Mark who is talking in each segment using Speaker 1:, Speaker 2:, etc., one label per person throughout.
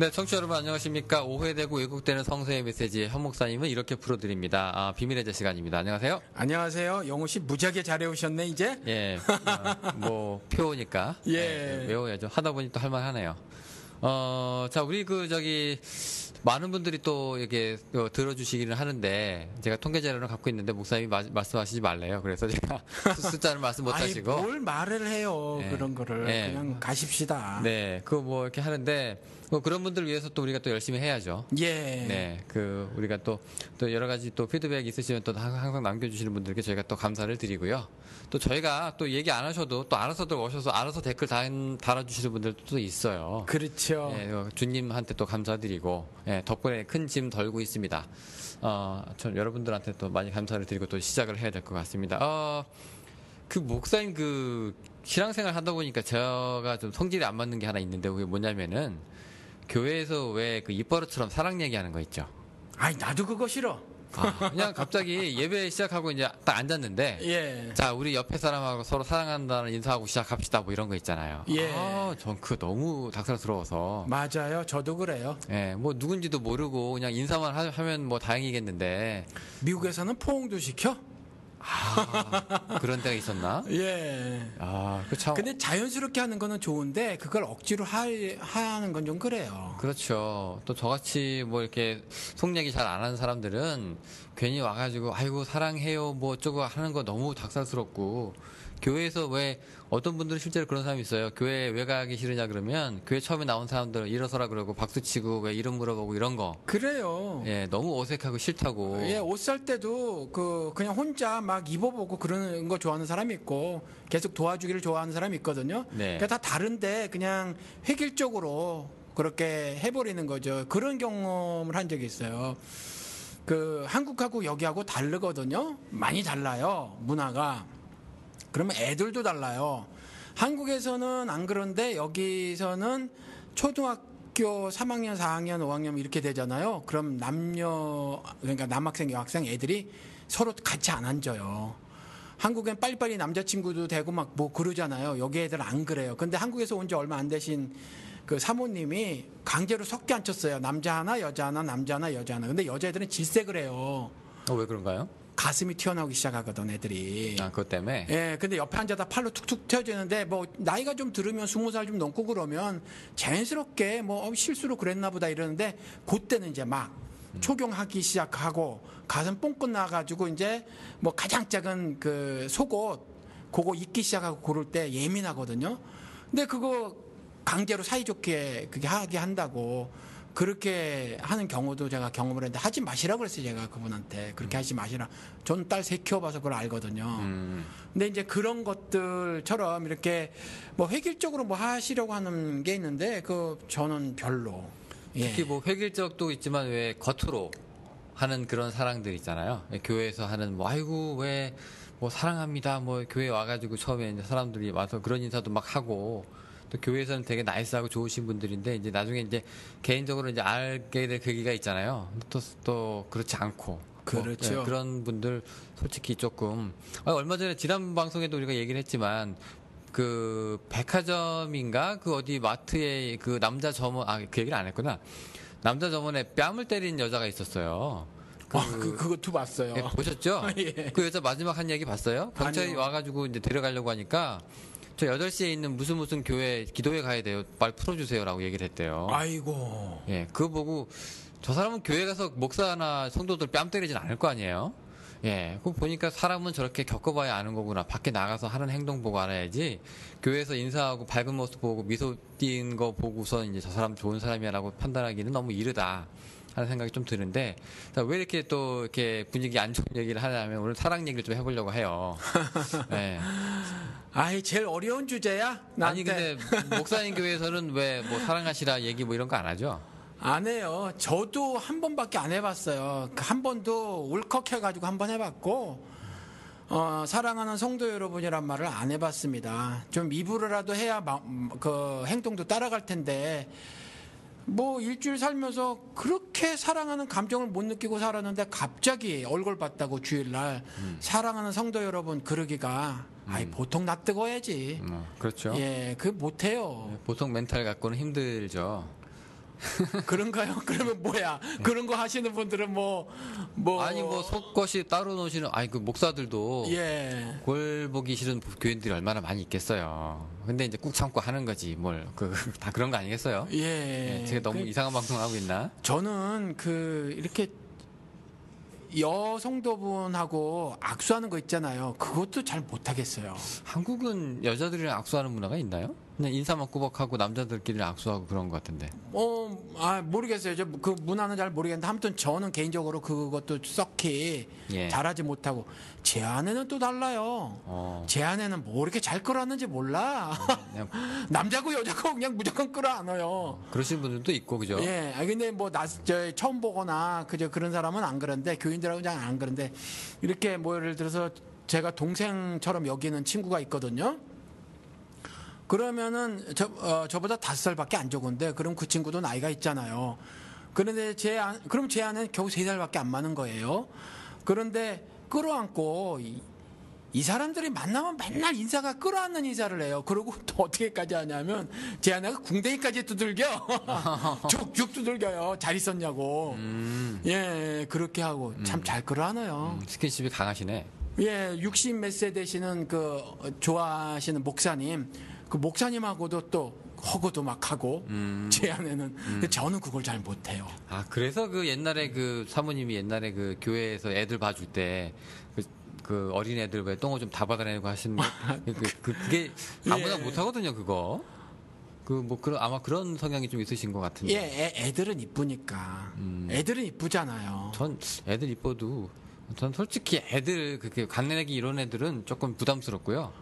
Speaker 1: 네, 청취자 여러분 안녕하십니까. 오해되고 왜곡되는 성서의 메시지 현 목사님은 이렇게 풀어드립니다. 비밀의 제 시간입니다. 안녕하세요.
Speaker 2: 안녕하세요. 영호 씨 무지하게 잘해오셨네 이제.
Speaker 1: 예, 뭐 표니까
Speaker 2: 예.
Speaker 1: 외워야죠. 하다 보니 또 할만하네요. 자, 우리 많은 분들이 또 이렇게 들어주시기는 하는데 제가 통계 자료를 갖고 있는데 목사님이 말씀하시지 말래요. 그래서 제가 숫자를 말씀 못 하시고.
Speaker 2: 뭘 말을 해요.
Speaker 1: 네.
Speaker 2: 그런 거를
Speaker 1: 네.
Speaker 2: 그냥 가십시다.
Speaker 1: 네, 그거 뭐 이렇게 하는데 그런 분들 위해서 또 우리가 또 열심히 해야죠.
Speaker 2: 예.
Speaker 1: 네, 우리가 또 여러 가지 또 피드백 있으시면 또 항상 남겨주시는 분들께 저희가 또 감사를 드리고요. 또 저희가 또 얘기 안 하셔도 또 알아서들 오셔서 알아서 댓글 달아주시는 분들도 또 있어요.
Speaker 2: 그렇죠.
Speaker 1: 네, 주님한테 또 감사드리고, 네, 덕분에 큰 짐 덜고 있습니다. 전 여러분들한테 또 많이 감사를 드리고 또 시작을 해야 될 것 같습니다. 목사님 신앙생활 하다 보니까 제가 좀 성질이 안 맞는 게 하나 있는데 그게 뭐냐면은 교회에서 왜 입버릇처럼 사랑 얘기하는 거 있죠.
Speaker 2: 나도 그거 싫어.
Speaker 1: 그냥 갑자기 예배 시작하고 이제 딱 앉았는데,
Speaker 2: 예.
Speaker 1: 자, 우리 옆에 사람하고 서로 사랑한다는 인사하고 시작합시다, 뭐 이런 거 있잖아요.
Speaker 2: 예.
Speaker 1: 전 그거 너무 닭살스러워서.
Speaker 2: 맞아요. 저도 그래요.
Speaker 1: 예, 뭐 누군지도 모르고 그냥 인사만 하면 뭐 다행이겠는데.
Speaker 2: 미국에서는 포옹도 시켜?
Speaker 1: 그런 데가 있었나?
Speaker 2: 예.
Speaker 1: 참.
Speaker 2: 근데 자연스럽게 하는 거는 좋은데 그걸 억지로 하는 건 좀 그래요.
Speaker 1: 그렇죠. 또 저같이 뭐 이렇게 속 얘기 잘 안 하는 사람들은 괜히 와가지고 아이고 사랑해요 뭐 어쩌고 하는 거 너무 닭살스럽고, 교회에서 왜 어떤 분들은 실제로 그런 사람이 있어요. 교회 왜 가기 싫으냐 그러면 교회 처음에 나온 사람들 일어서라 그러고 박수치고 왜 이름 물어보고 이런 거.
Speaker 2: 그래요.
Speaker 1: 예, 너무 어색하고 싫다고.
Speaker 2: 예, 옷 살 때도 그냥 혼자 막 입어보고 그러는 거 좋아하는 사람이 있고 계속 도와주기를 좋아하는 사람이 있거든요.
Speaker 1: 네.
Speaker 2: 그러니까 다 다른데 그냥 획일적으로 그렇게 해버리는 거죠. 그런 경험을 한 적이 있어요. 한국하고 여기하고 다르거든요. 많이 달라요, 문화가. 그러면 애들도 달라요. 한국에서는 안 그런데 여기서는 초등학교 3학년, 4학년, 5학년 이렇게 되잖아요. 그럼 그러니까 남학생, 여학생 애들이 서로 같이 안 앉아요. 한국엔 빨리빨리 남자친구도 되고 막 뭐 그러잖아요. 여기 애들은 안 그래요. 근데 한국에서 온 지 얼마 안 되신 사모님이 강제로 섞여 앉혔어요. 남자 하나, 여자 하나, 남자 하나, 여자 하나. 근데 여자애들은 질색을 해요.
Speaker 1: 왜 그런가요?
Speaker 2: 가슴이 튀어나오기 시작하거든, 애들이.
Speaker 1: 그것 때문에?
Speaker 2: 예, 근데 옆에 앉아다 팔로 툭툭 튀어지는데, 뭐, 나이가 좀 들으면 20살 좀 넘고 그러면 자연스럽게 실수로 그랬나 보다 이러는데, 그때는 이제 막 초경하기 시작하고, 가슴 뽕긋 나가지고 이제 뭐 가장 작은 속옷, 그거 입기 시작하고 그럴 때 예민하거든요. 근데 그거 강제로 사이좋게 그게 하게 한다고. 그렇게 하는 경우도 제가 경험을 했는데 하지 마시라고 그랬어요. 제가 그분한테 그렇게 하지 마시라. 전 딸 3 키워봐서 그걸 알거든요. 근데 이제 그런 것들처럼 이렇게 뭐 획일적으로 뭐 하시려고 하는 게 있는데 저는 별로. 예.
Speaker 1: 특히 뭐 획일적도 있지만 왜 겉으로 하는 그런 사랑들 있잖아요. 교회에서 하는 뭐 아이고 왜 뭐 사랑합니다 뭐 교회 와가지고 처음에 이제 사람들이 와서 그런 인사도 막 하고, 또 교회에서는 되게 나이스하고 좋으신 분들인데 이제 나중에 이제 개인적으로 이제 알게 될 계기가 있잖아요. 또 그렇지 않고.
Speaker 2: 그렇죠.
Speaker 1: 네, 그런 분들 솔직히 조금. 얼마 전에 지난 방송에도 우리가 얘기를 했지만 백화점인가 어디 마트에 남자 점원 그 얘기를 안 했구나. 남자 점원에 뺨을 때린 여자가 있었어요.
Speaker 2: 그것도 봤어요.
Speaker 1: 예, 보셨죠?
Speaker 2: 예.
Speaker 1: 그 여자 마지막 한 얘기 봤어요? 경찰이
Speaker 2: 아니요.
Speaker 1: 와가지고 이제 데려가려고 하니까 저 8시에 있는 무슨 교회 기도회 가야 돼요. 빨리 풀어주세요라고 얘기를 했대요.
Speaker 2: 아이고.
Speaker 1: 예, 그거 보고 저 사람은 교회 가서 목사나 성도들 뺨 때리진 않을 거 아니에요? 예, 그거 보니까 사람은 저렇게 겪어봐야 아는 거구나. 밖에 나가서 하는 행동 보고 알아야지. 교회에서 인사하고 밝은 모습 보고 미소 띈 거 보고서 이제 저 사람 좋은 사람이라고 판단하기는 너무 이르다 하는 생각이 좀 드는데, 자, 왜 이렇게 또 이렇게 분위기 안 좋은 얘기를 하냐면 오늘 사랑 얘기를 좀 해보려고 해요. 예.
Speaker 2: 제일 어려운 주제야? 나한테.
Speaker 1: 아니 근데 목사님 교회에서는 왜 뭐 사랑하시라 얘기 뭐 이런 거 안 하죠?
Speaker 2: 안 해요. 저도 한 번밖에 안 해봤어요. 한 번도 울컥해가지고 한 번 해봤고, 사랑하는 성도 여러분이란 말을 안 해봤습니다. 좀 입으로라도 해야 행동도 따라갈 텐데, 뭐 일주일 살면서 그렇게 사랑하는 감정을 못 느끼고 살았는데 갑자기 얼굴 봤다고 주일날 사랑하는 성도 여러분 그러기가 보통 낯뜨거워야지.
Speaker 1: 그렇죠.
Speaker 2: 예, 그 못해요.
Speaker 1: 보통 멘탈 갖고는 힘들죠.
Speaker 2: 그런가요? 그러면 뭐야? 그런 거 하시는 분들은
Speaker 1: 아니 뭐 속것이 따로 노시는 아니 그 목사들도
Speaker 2: 예.
Speaker 1: 골 보기 싫은 교인들이 얼마나 많이 있겠어요. 근데 이제 꾹 참고 하는 거지 뭘 그 다 그런 거 아니겠어요?
Speaker 2: 예.
Speaker 1: 제가 너무 이상한 방송을 하고 있나?
Speaker 2: 저는 이렇게 여성도분하고 악수하는 거 있잖아요. 그것도 잘 못하겠어요.
Speaker 1: 한국은 여자들이랑 악수하는 문화가 있나요? 그냥 인사만 꾸벅하고 남자들끼리 악수하고 그런 것 같은데.
Speaker 2: 모르겠어요. 저 그 문화는 잘 모르겠는데 아무튼 저는 개인적으로 그것도 썩히
Speaker 1: 예.
Speaker 2: 잘하지 못하고 제 아내는 또 달라요. 제 아내는 뭐 이렇게 잘 끌어안는지 몰라.
Speaker 1: 그냥
Speaker 2: 남자고 여자고 그냥 무조건 끌어안아요.
Speaker 1: 그러시는 분들도 있고 그죠?
Speaker 2: 예. 근데 저 처음 보거나 그런 사람은 안 그런데 교인들하고 그냥 안 그런데 이렇게 뭐 예를 들어서 제가 동생처럼 여기는 친구가 있거든요. 그러면은 저보다 5살밖에 안 적은데 그럼 그 친구도 나이가 있잖아요. 그런데 그럼 제 아내는 겨우 3살밖에 안 많은 거예요. 그런데 끌어안고 이 사람들이 만나면 맨날 인사가 끌어안는 인사를 해요. 그리고 또 어떻게까지 하냐면 제 아내가 궁뎅이까지 두들겨. 쭉쭉 두들겨요. 잘 있었냐고. 예, 그렇게 하고 참 잘 끌어안아요.
Speaker 1: 스킨십이 강하시네.
Speaker 2: 예, 60 몇 세 되시는 좋아하시는 목사님, 그 목사님하고도 또 허구도 막 하고, 제 아내는. 근데 저는 그걸 잘 못해요.
Speaker 1: 아 그래서 그 옛날에 그 사모님이 옛날에 그 교회에서 애들 봐줄 때 그 어린 애들 왜 똥을 좀 다 받아내고 하시는 그게 아무나
Speaker 2: 예.
Speaker 1: 못하거든요 그거. 아마 그런 성향이 좀 있으신 것 같은데.
Speaker 2: 예, 애들은 이쁘니까. 애들은 이쁘잖아요.
Speaker 1: 전 애들 이뻐도 전 솔직히 애들 그렇게 강내기 이런 애들은 조금 부담스럽고요.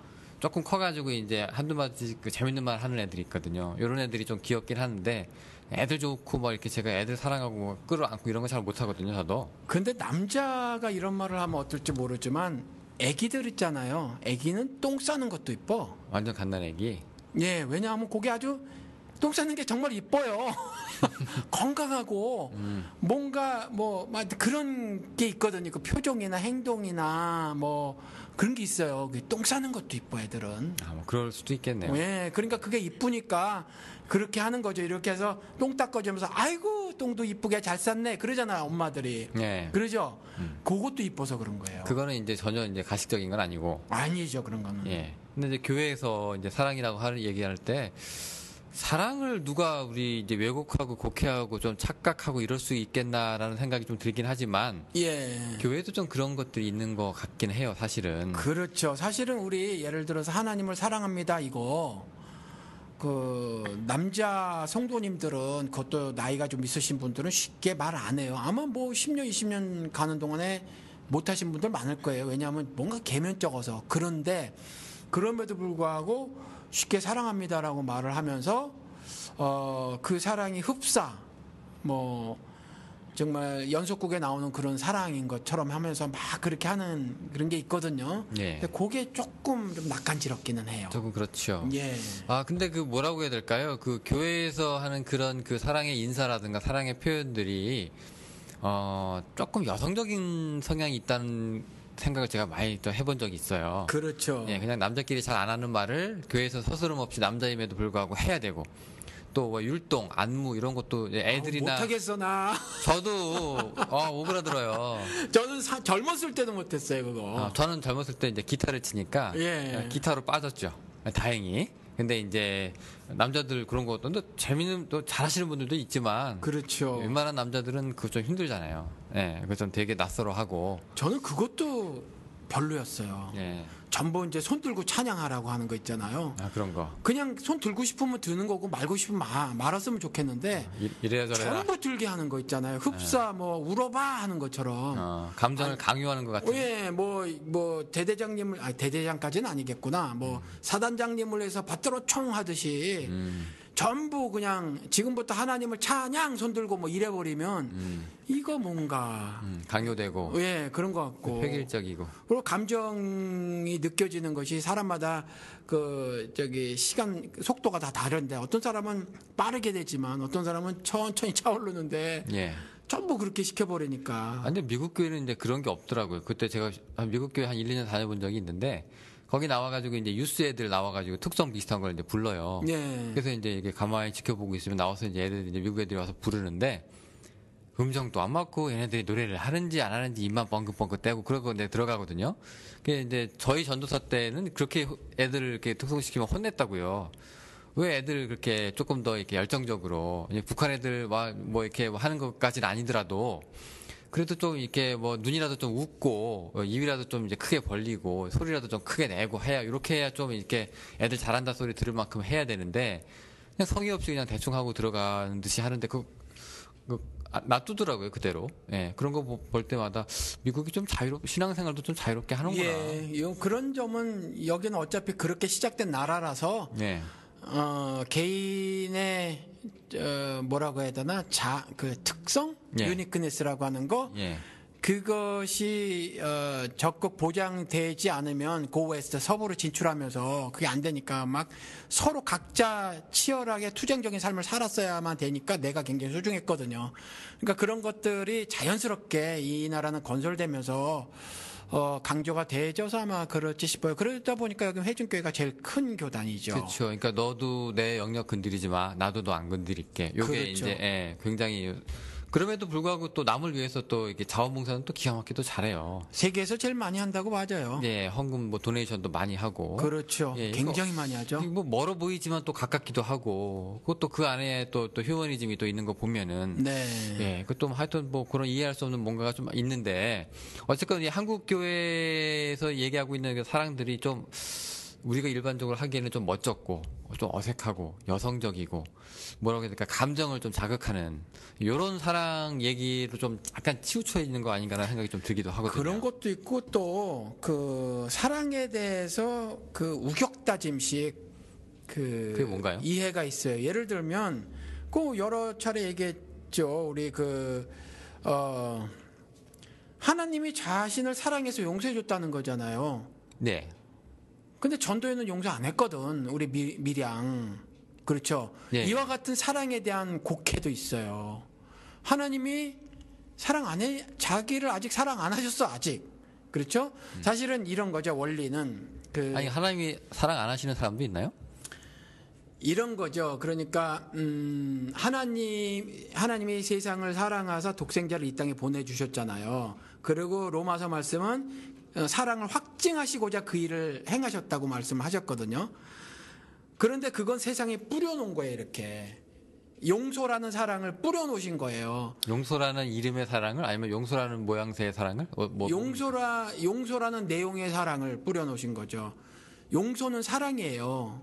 Speaker 1: 조금 커가지고 이제 한두 마디 그 재밌는 말 하는 애들이 있거든요. 이런 애들이 좀 귀엽긴 하는데 애들 좋고 뭐 이렇게 제가 애들 사랑하고 뭐 끌어안고 이런 거 잘 못하거든요. 저도.
Speaker 2: 근데 남자가 이런 말을 하면 어떨지 모르지만 애기들 있잖아요. 애기는 똥 싸는 것도 이뻐.
Speaker 1: 완전 갓난애기.
Speaker 2: 예, 왜냐하면 그게 아주 똥 싸는 게 정말 이뻐요. 건강하고 뭔가 막 그런 게 있거든요. 그 표정이나 행동이나 뭐 그런 게 있어요. 똥 싸는 것도 이뻐 애들은.
Speaker 1: 뭐 그럴 수도 있겠네요.
Speaker 2: 예, 그러니까 그게 이쁘니까 그렇게 하는 거죠. 이렇게 해서 똥 닦아주면서 아이고 똥도 이쁘게 잘 쌌네 그러잖아요 엄마들이.
Speaker 1: 예.
Speaker 2: 그러죠. 그것도 이뻐서 그런 거예요.
Speaker 1: 그거는 이제 전혀 이제 가식적인 건 아니고.
Speaker 2: 아니죠 그런 거는.
Speaker 1: 예. 근데 이제 교회에서 이제 사랑이라고 하는 얘기할 때 사랑을 누가 우리 이제 왜곡하고 곡해하고 좀 착각하고 이럴 수 있겠나라는 생각이 좀 들긴 하지만
Speaker 2: 예.
Speaker 1: 교회도 좀 그런 것들이 있는 것 같긴 해요, 사실은.
Speaker 2: 그렇죠. 사실은 우리 예를 들어서 하나님을 사랑합니다 이거 남자 성도님들은 그것도 나이가 좀 있으신 분들은 쉽게 말 안 해요. 아마 뭐 10년 20년 가는 동안에 못 하신 분들 많을 거예요. 왜냐하면 뭔가 계면적어서. 그런데 그럼에도 불구하고 쉽게 사랑합니다라고 말을 하면서 그 사랑이 흡사 뭐 정말 연속곡에 나오는 그런 사랑인 것처럼 하면서 막 그렇게 하는 그런 게 있거든요.
Speaker 1: 예.
Speaker 2: 근데 그게 조금 좀 낯간지럽기는 해요.
Speaker 1: 조금 그렇죠.
Speaker 2: 예.
Speaker 1: 근데 그 뭐라고 해야 될까요? 그 교회에서 하는 그런 그 사랑의 인사라든가 사랑의 표현들이 조금 여성적인 성향이 있다는 생각을 제가 많이 또 해본 적이 있어요.
Speaker 2: 그렇죠.
Speaker 1: 예, 그냥 남자끼리 잘 안 하는 말을 교회에서 서스럼 없이 남자임에도 불구하고 해야 되고 또 뭐 율동, 안무 이런 것도 이제 애들이나
Speaker 2: 못하겠어 나.
Speaker 1: 저도 오그라들어요.
Speaker 2: 저는 젊었을 때도 못했어요 그거.
Speaker 1: 저는 젊었을 때 이제 기타를 치니까
Speaker 2: 예.
Speaker 1: 기타로 빠졌죠. 다행히. 근데 이제 남자들 그런 거 또 재밌는 또 잘하시는 분들도 있지만
Speaker 2: 그렇죠.
Speaker 1: 웬만한 남자들은 그거 좀 힘들잖아요. 예, 그래서 좀 되게 낯설어하고.
Speaker 2: 저는 그것도 별로였어요.
Speaker 1: 예,
Speaker 2: 전부 이제 손 들고 찬양하라고 하는 거 있잖아요.
Speaker 1: 그런 거.
Speaker 2: 그냥 손 들고 싶으면 드는 거고 말고 싶으면 말았으면 좋겠는데
Speaker 1: 이래야 저래야.
Speaker 2: 전부 들게 하는 거 있잖아요. 흡사 뭐 울어봐 하는 것처럼.
Speaker 1: 감정을 강요하는 것 같은.
Speaker 2: 예, 뭐 대대장님을 대대장까지는 아니겠구나. 뭐 사단장님을 해서 받들어 총 하듯이 전부 그냥 지금부터 하나님을 찬양 손 들고 뭐 이래버리면 이거 뭔가
Speaker 1: 강요되고.
Speaker 2: 예 그런 것 같고
Speaker 1: 획일적이고.
Speaker 2: 그리고 감정이 느껴지는 것이 사람마다 시간 속도가 다 다른데 어떤 사람은 빠르게 되지만 어떤 사람은 천천히 차오르는데
Speaker 1: 예.
Speaker 2: 전부 그렇게 시켜버리니까.
Speaker 1: 근데 미국 교회는 이제 그런 게 없더라고요. 그때 제가 미국 교회 한 1, 2년 다녀본 적이 있는데 거기 나와가지고 이제 유스 애들 나와가지고 특성 비슷한 걸 이제 불러요.
Speaker 2: 예.
Speaker 1: 그래서 이제 이게 가만히 지켜보고 있으면 나와서 이제 애들 이제 미국 애들이 와서 부르는데 음정도 안 맞고 얘네들이 노래를 하는지 안 하는지 입만 뻥긋뻥긋 떼고 그러고 이제 들어가거든요. 그게 이제 저희 전도사 때는 그렇게 애들을 이렇게 특성시키면 혼냈다고요. 왜 애들 그렇게 조금 더 이렇게 열정적으로 이제 북한 애들 뭐 이렇게 하는 것까지는 아니더라도 그래도 좀 이렇게 뭐 눈이라도 좀 웃고 입이라도 좀 이제 크게 벌리고 소리라도 좀 크게 내고 해야 이렇게 해야 좀 이렇게 애들 잘한다 소리 들을 만큼 해야 되는데 그냥 성의 없이 그냥 대충 하고 들어가는 듯이 하는데 놔두더라고요 그대로. 예, 그런 거 볼 때마다 미국이 좀 신앙생활도 좀 자유롭게 하는구나.
Speaker 2: 예, 그런 점은 여기는 어차피 그렇게 시작된 나라라서
Speaker 1: 예,
Speaker 2: 개인의 뭐라고 해야 되나 그 특성,
Speaker 1: 예.
Speaker 2: 유니크니스라고 하는 거
Speaker 1: 예,
Speaker 2: 그것이 적극 보장되지 않으면 고웨스트 서부로 진출하면서 그게 안 되니까 막 서로 각자 치열하게 투쟁적인 삶을 살았어야만 되니까 내가 굉장히 소중했거든요. 그러니까 그런 것들이 자연스럽게 이 나라는 건설되면서 강조가 돼져서 아마 그렇지 싶어요. 그러다 보니까 여기 회중교회가 제일 큰 교단이죠.
Speaker 1: 그렇죠. 그러니까 너도 내 영역 건드리지 마, 나도 너 안 건드릴게. 요게
Speaker 2: 그렇죠.
Speaker 1: 이제 굉장히 그럼에도 불구하고 또 남을 위해서 또 이렇게 자원봉사는 또 기가 막히게 또 잘해요.
Speaker 2: 세계에서 제일 많이 한다고 맞아요.
Speaker 1: 예, 헌금 뭐 도네이션도 많이 하고.
Speaker 2: 그렇죠.
Speaker 1: 예,
Speaker 2: 굉장히 많이 하죠.
Speaker 1: 뭐 멀어 보이지만 또 가깝기도 하고, 그것도 그 안에 또 휴머니즘이 또 있는 거 보면은.
Speaker 2: 네.
Speaker 1: 예, 그것도 하여튼 뭐 그런 이해할 수 없는 뭔가가 좀 있는데, 어쨌건 이 한국 교회에서 얘기하고 있는 그 사랑들이 좀 우리가 일반적으로 하기에는 좀 멋졌고, 좀 어색하고, 여성적이고, 뭐라고 해야 될까, 감정을 좀 자극하는, 요런 사랑 얘기로 좀 약간 치우쳐 있는 거 아닌가라는 생각이 좀 들기도 하거든요.
Speaker 2: 그런 것도 있고 또 그 사랑에 대해서 그 우격다짐식
Speaker 1: 그게 뭔가요?
Speaker 2: 이해가 있어요. 예를 들면 그 여러 차례 얘기했죠. 우리 하나님이 자신을 사랑해서 용서해 줬다는 거잖아요.
Speaker 1: 네.
Speaker 2: 근데 전도에는 용서 안 했거든. 우리 미량. 그렇죠.
Speaker 1: 예.
Speaker 2: 이와 같은 사랑에 대한 곡해도 있어요. 하나님이 자기를 아직 사랑 안 하셨어, 아직. 그렇죠? 사실은 이런 거죠, 원리는.
Speaker 1: 아니, 하나님이 사랑 안 하시는 사람도 있나요?
Speaker 2: 이런 거죠. 그러니까, 하나님이 세상을 사랑하사 독생자를 이 땅에 보내주셨잖아요. 그리고 로마서 말씀은 사랑을 확증하시고자 그 일을 행하셨다고 말씀하셨거든요. 그런데 그건 세상에 뿌려놓은 거예요, 이렇게. 용서라는 사랑을 뿌려놓으신 거예요.
Speaker 1: 용서라는 이름의 사랑을 아니면 용서라는 모양새의 사랑을?
Speaker 2: 용서라는 내용의 사랑을 뿌려놓으신 거죠. 용서는 사랑이에요.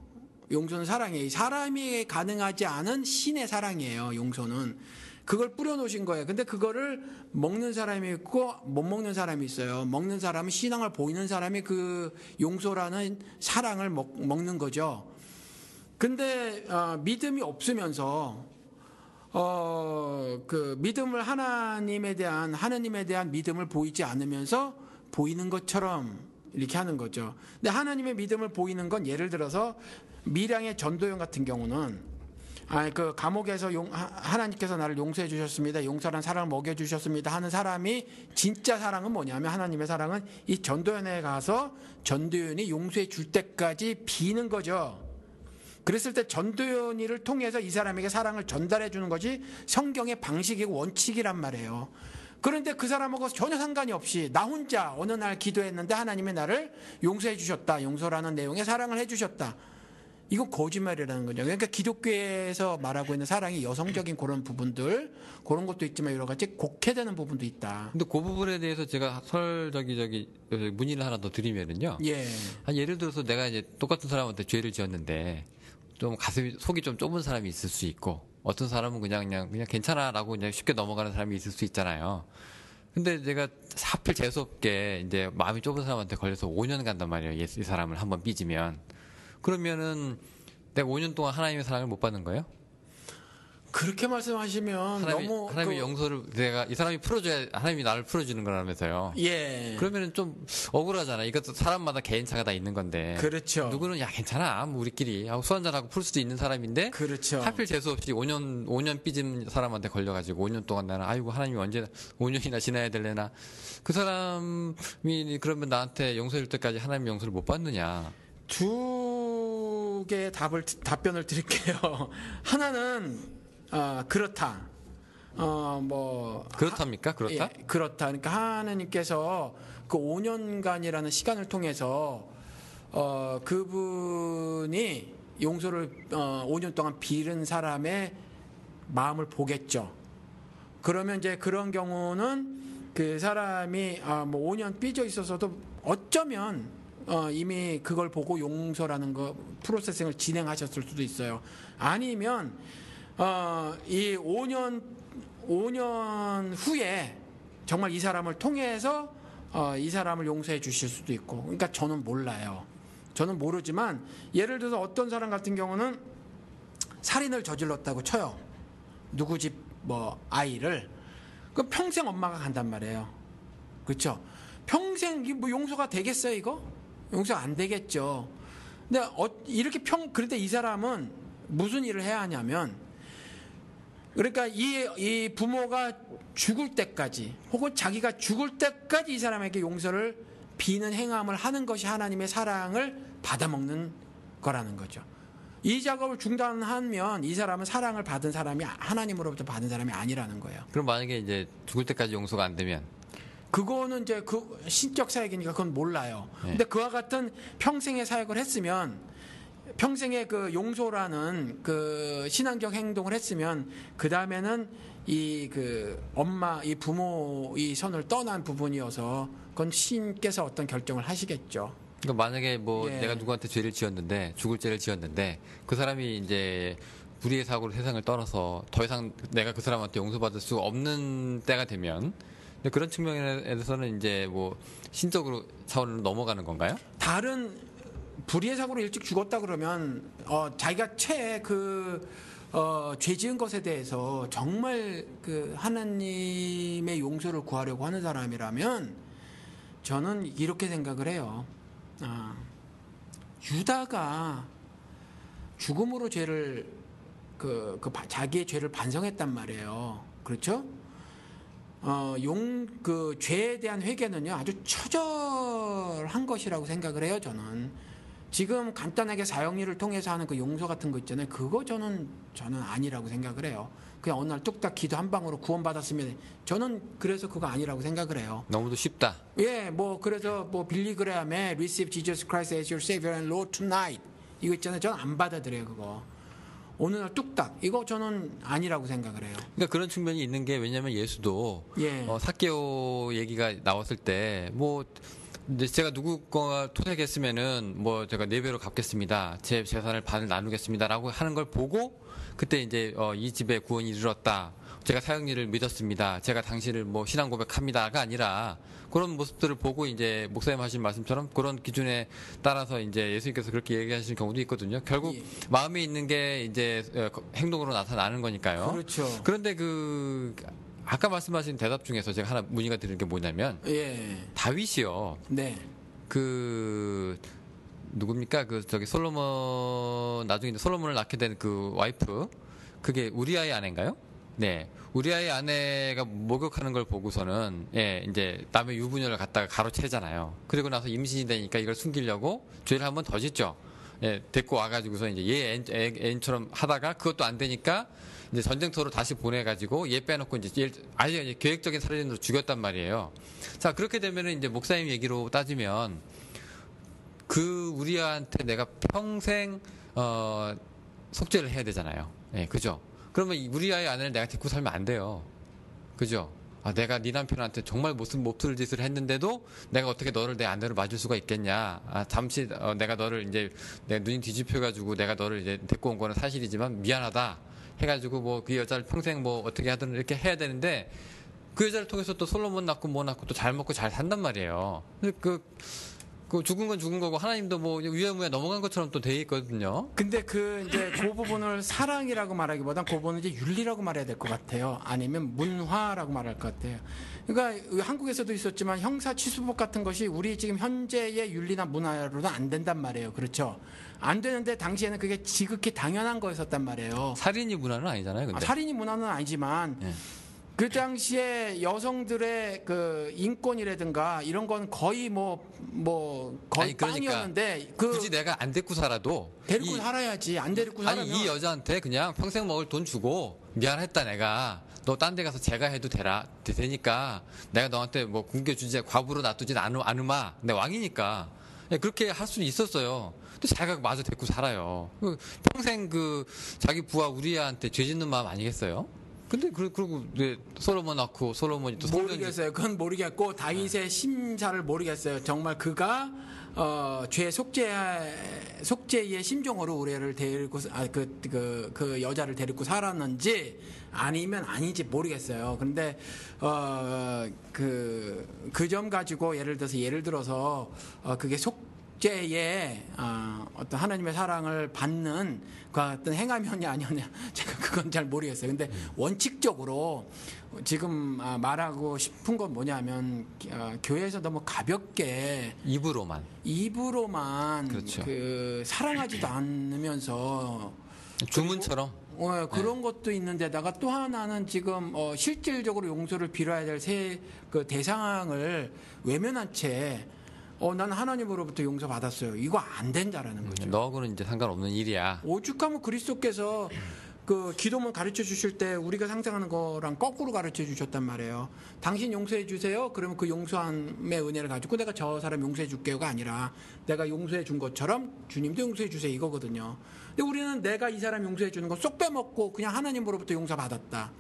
Speaker 2: 용서는 사랑이에요. 사람이 가능하지 않은 신의 사랑이에요. 용서는. 그걸 뿌려놓으신 거예요. 근데 그거를 먹는 사람이 있고 못 먹는 사람이 있어요. 먹는 사람은 신앙을 보이는 사람이 그 용서라는 사랑을 먹는 거죠. 근데 믿음이 없으면서 그 믿음을 하나님에 대한 믿음을 보이지 않으면서 보이는 것처럼 이렇게 하는 거죠. 근데 하나님의 믿음을 보이는 건 예를 들어서 미량의 전도연 같은 경우는 그 감옥에서 하나님께서 나를 용서해 주셨습니다. 용서란 사랑을 먹여 주셨습니다. 하는 사람이 진짜 사랑은 뭐냐면 하나님의 사랑은 이 전도연에 가서 전도연이 용서해 줄 때까지 비는 거죠. 그랬을 때 전도연이를 통해서 이 사람에게 사랑을 전달해 주는 것이 성경의 방식이고 원칙이란 말이에요. 그런데 그 사람하고 전혀 상관이 없이 나 혼자 어느 날 기도했는데 하나님이 나를 용서해 주셨다. 용서라는 내용의 사랑을 해 주셨다. 이건 거짓말이라는 거죠. 그러니까 기독교에서 말하고 있는 사랑이 여성적인 그런 부분들, 그런 것도 있지만 여러 가지 곡해되는 부분도 있다.
Speaker 1: 근데 그 부분에 대해서 제가 문의를 하나 더 드리면은요.
Speaker 2: 예.
Speaker 1: 예를 들어서 내가 이제 똑같은 사람한테 죄를 지었는데 좀 속이 좀 좁은 사람이 있을 수 있고 어떤 사람은 그냥 괜찮아라고 그냥 쉽게 넘어가는 사람이 있을 수 있잖아요. 근데 내가 하필 재수없게 이제 마음이 좁은 사람한테 걸려서 5년 간단 말이에요. 이 사람을 한번 삐지면. 그러면은 내가 5년 동안 하나님의 사랑을 못 받는 거예요?
Speaker 2: 그렇게 말씀하시면 너무
Speaker 1: 하나님의 용서를 내가 이 사람이 풀어줘야 하나님이 나를 풀어주는 거라면서요.
Speaker 2: 예.
Speaker 1: 그러면은 좀 억울하잖아. 이것도 사람마다 개인차가 다 있는 건데.
Speaker 2: 그렇죠.
Speaker 1: 누구는 야 괜찮아, 뭐 우리끼리 하고 술 한잔하고 풀 수도 있는 사람인데.
Speaker 2: 그렇죠.
Speaker 1: 하필 재수 없이 5년 삐진 사람한테 걸려가지고 5년 동안 나는 아이고 하나님이 언제 5년이나 지나야 될래나. 그 사람이 그러면 나한테 용서해줄 때까지 하나님 용서를 못 받느냐.
Speaker 2: 두 개의 답변을 드릴게요. 하나는 그렇다.
Speaker 1: 그렇답니까? 그렇다?
Speaker 2: 예, 그렇다. 그러니까 하나님께서 그 5년간이라는 시간을 통해서 그분이 용서를 5년 동안 빌은 사람의 마음을 보겠죠. 그러면 이제 그런 경우는 그 사람이 뭐 5년 삐져 있어서도 어쩌면 이미 그걸 보고 용서라는 거 프로세싱을 진행하셨을 수도 있어요. 아니면 이 5년 후에 정말 이 사람을 통해서 이 사람을 용서해 주실 수도 있고. 그러니까 저는 몰라요. 저는 모르지만 예를 들어서 어떤 사람 같은 경우는 살인을 저질렀다고 쳐요. 누구 집 뭐 아이를. 그 평생 엄마가 간단 말이에요. 그렇죠? 평생 뭐 용서가 되겠어요, 이거? 용서 안 되겠죠. 근데 이렇게 그런데 이 사람은 무슨 일을 해야 하냐면, 그러니까 이 부모가 죽을 때까지 혹은 자기가 죽을 때까지 이 사람에게 용서를 비는 행함을 하는 것이 하나님의 사랑을 받아먹는 거라는 거죠. 이 작업을 중단하면 이 사람은 사랑을 받은 사람이 하나님으로부터 받은 사람이 아니라는 거예요.
Speaker 1: 그럼 만약에 이제 죽을 때까지 용서가 안 되면
Speaker 2: 그거는 이제 그 신적 사역이니까 그건 몰라요.
Speaker 1: 네.
Speaker 2: 근데 그와 같은 평생의 사역을 했으면, 평생의 그 용서라는 그 신앙적 행동을 했으면, 그 다음에는 이 엄마, 이 부모, 이 선을 떠난 부분이어서 그건 신께서 어떤 결정을 하시겠죠.
Speaker 1: 그러니까 만약에 뭐
Speaker 2: 예.
Speaker 1: 내가 누구한테 죄를 지었는데 죽을 죄를 지었는데 그 사람이 이제 불의의 사고로 세상을 떠나서 더 이상 내가 그 사람한테 용서받을 수 없는 때가 되면, 근데 그런 측면에서는 이제 뭐 신적으로 차원으로 넘어가는 건가요?
Speaker 2: 다른 불의의 사고로 일찍 죽었다 그러면 자기가 죄 지은 것에 대해서 정말 그 하나님의 용서를 구하려고 하는 사람이라면 저는 이렇게 생각을 해요. 유다가 죽음으로 죄를 자기의 죄를 반성했단 말이에요. 그렇죠? 그 죄에 대한 회개는요 아주 처절한 것이라고 생각을 해요. 저는 지금 간단하게 사형리를 통해서 하는 그 용서 같은 거 있잖아요. 그거 저는 아니라고 생각을 해요. 그냥 어느 날 뚝딱 기도 한 방으로 구원받았으면, 저는 그래서 그거 아니라고 생각을 해요.
Speaker 1: 너무도 쉽다.
Speaker 2: 예, 뭐 그래서 뭐 빌리 그레함의 Receive Jesus Christ as your Savior and Lord tonight 이거 있잖아요. 저는 안 받아들여요. 그거 어느 날 뚝딱 이거 저는 아니라고 생각을 해요.
Speaker 1: 그러니까 그런 측면이 있는 게, 왜냐하면 예수도
Speaker 2: 예.
Speaker 1: 삭개오 얘기가 나왔을 때 뭐 이제 제가 누구 거가 토색했으면은 뭐 제가 4배로 갚겠습니다. 제 재산을 반을 나누겠습니다라고 하는 걸 보고 그때 이제 이 집에 구원이 이르렀다. 제가 사형리를 믿었습니다. 제가 당신을 뭐 신앙 고백합니다가 아니라 그런 모습들을 보고 이제 목사님 하신 말씀처럼 그런 기준에 따라서 이제 예수님께서 그렇게 얘기하시는 경우도 있거든요. 결국
Speaker 2: 예.
Speaker 1: 마음에 있는 게 이제 행동으로 나타나는 거니까요.
Speaker 2: 그렇죠.
Speaker 1: 그런데 아까 말씀하신 대답 중에서 제가 하나 문의가 드리는 게 뭐냐면,
Speaker 2: 예.
Speaker 1: 다윗이요.
Speaker 2: 네.
Speaker 1: 누굽니까? 나중에 이제 솔로몬을 낳게 된 그 와이프, 그게 우리아의 아내인가요? 네. 우리아의 아내가 목욕하는 걸 보고서는, 예, 이제 남의 유부녀를 갖다가 가로채잖아요. 그리고 나서 임신이 되니까 이걸 숨기려고 죄를 한 번 더 짓죠. 예, 데리고 와가지고서 이제 얘 애인처럼 하다가 그것도 안 되니까 이제 전쟁터로 다시 보내가지고 얘 빼놓고 이제 아예 계획적인 살인으로 죽였단 말이에요. 자, 그렇게 되면은 이제 목사님 얘기로 따지면 그 우리한테 내가 평생 속죄를 해야 되잖아요. 예, 그죠? 그러면 우리 아이 아내를 내가 데리고 살면 안 돼요. 그죠? 내가 네 남편한테 정말 못들 짓을 했는데도 내가 어떻게 너를 내 아내로 맞을 수가 있겠냐? 잠시 내가 너를 이제 내 눈이 뒤집혀가지고 내가 너를 이제 데리고 온 거는 사실이지만 미안하다 해가지고 뭐 그 여자를 평생 뭐 어떻게 하든 이렇게 해야 되는데, 그 여자를 통해서 또 솔로몬 낳고 뭐 낳고 또 잘 먹고 잘 산단 말이에요. 그 죽은 건 죽은 거고 하나님도 뭐 유해무에 넘어간 것처럼 또 돼 있거든요.
Speaker 2: 근데 이제 그 부분을 사랑이라고 말하기보단 그 부분은 이제 윤리라고 말해야 될 것 같아요. 아니면 문화라고 말할 것 같아요. 그러니까 한국에서도 있었지만 형사 취수법 같은 것이 우리 지금 현재의 윤리나 문화로는 안 된단 말이에요. 그렇죠? 안 되는데 당시에는 그게 지극히 당연한 거였었단 말이에요.
Speaker 1: 살인이 문화는 아니잖아요. 근데.
Speaker 2: 살인이 문화는 아니지만
Speaker 1: 예.
Speaker 2: 그 당시에 여성들의 그 인권이라든가 이런 건 거의 거의
Speaker 1: 아니, 그러니까
Speaker 2: 빵이었는데
Speaker 1: 굳이 내가 안 데리고 살아도
Speaker 2: 데리고 살아야지. 안 데리고 살아면
Speaker 1: 이 여자한테 그냥 평생 먹을 돈 주고 미안했다 내가 너 딴 데 가서 제가 해도 되니까 내가 너한테 뭐 굶겨주지 과부로 놔두진 않으마 내 왕이니까 그렇게 할 수는 있었어요. 근데 자기가 마저 데리고 살아요. 평생 그 자기 부하 우리아한테 죄 짓는 마음 아니겠어요? 근데 그리고 솔로몬 낳고 솔로몬이 또
Speaker 2: 모르겠어요. 그건 모르겠고 다윗의 심사를 모르겠어요. 정말 그가 죄 속죄의 심정으로 우리를 데리고 그 여자를 데리고 살았는지 아니면 아닌지 모르겠어요. 근데 그 점 가지고 예를 들어서 그게 속죄의 어떤 하나님의 사랑을 받는 그 어떤 행함이었냐 아니었냐 제가 그건 잘 모르겠어요. 근데 원칙적으로 지금 말하고 싶은 건 뭐냐면 교회에서 너무 가볍게
Speaker 1: 입으로만
Speaker 2: 그렇죠. 그 사랑하지도 않으면서
Speaker 1: 주문처럼
Speaker 2: 그런 것도 있는데다가 또 하나는 지금 실질적으로 용서를 빌어야 될 그 대상을 외면한 채 나는 하나님으로부터 용서 받았어요. 이거 안 된다라는 거죠.
Speaker 1: 너하고는 이제 상관없는 일이야.
Speaker 2: 오죽하면 그리스도께서 그 기도문 가르쳐 주실 때 우리가 상상하는 거랑 거꾸로 가르쳐 주셨단 말이에요. 당신 용서해 주세요. 그러면 그 용서함의 은혜를 가지고 내가 저 사람 용서해 줄게요가 아니라 내가 용서해 준 것처럼 주님도 용서해 주세요 이거거든요. 근데 우리는 내가 이 사람 용서해 주는 거 쏙 빼먹고 그냥 하나님으로부터 용서 받았다.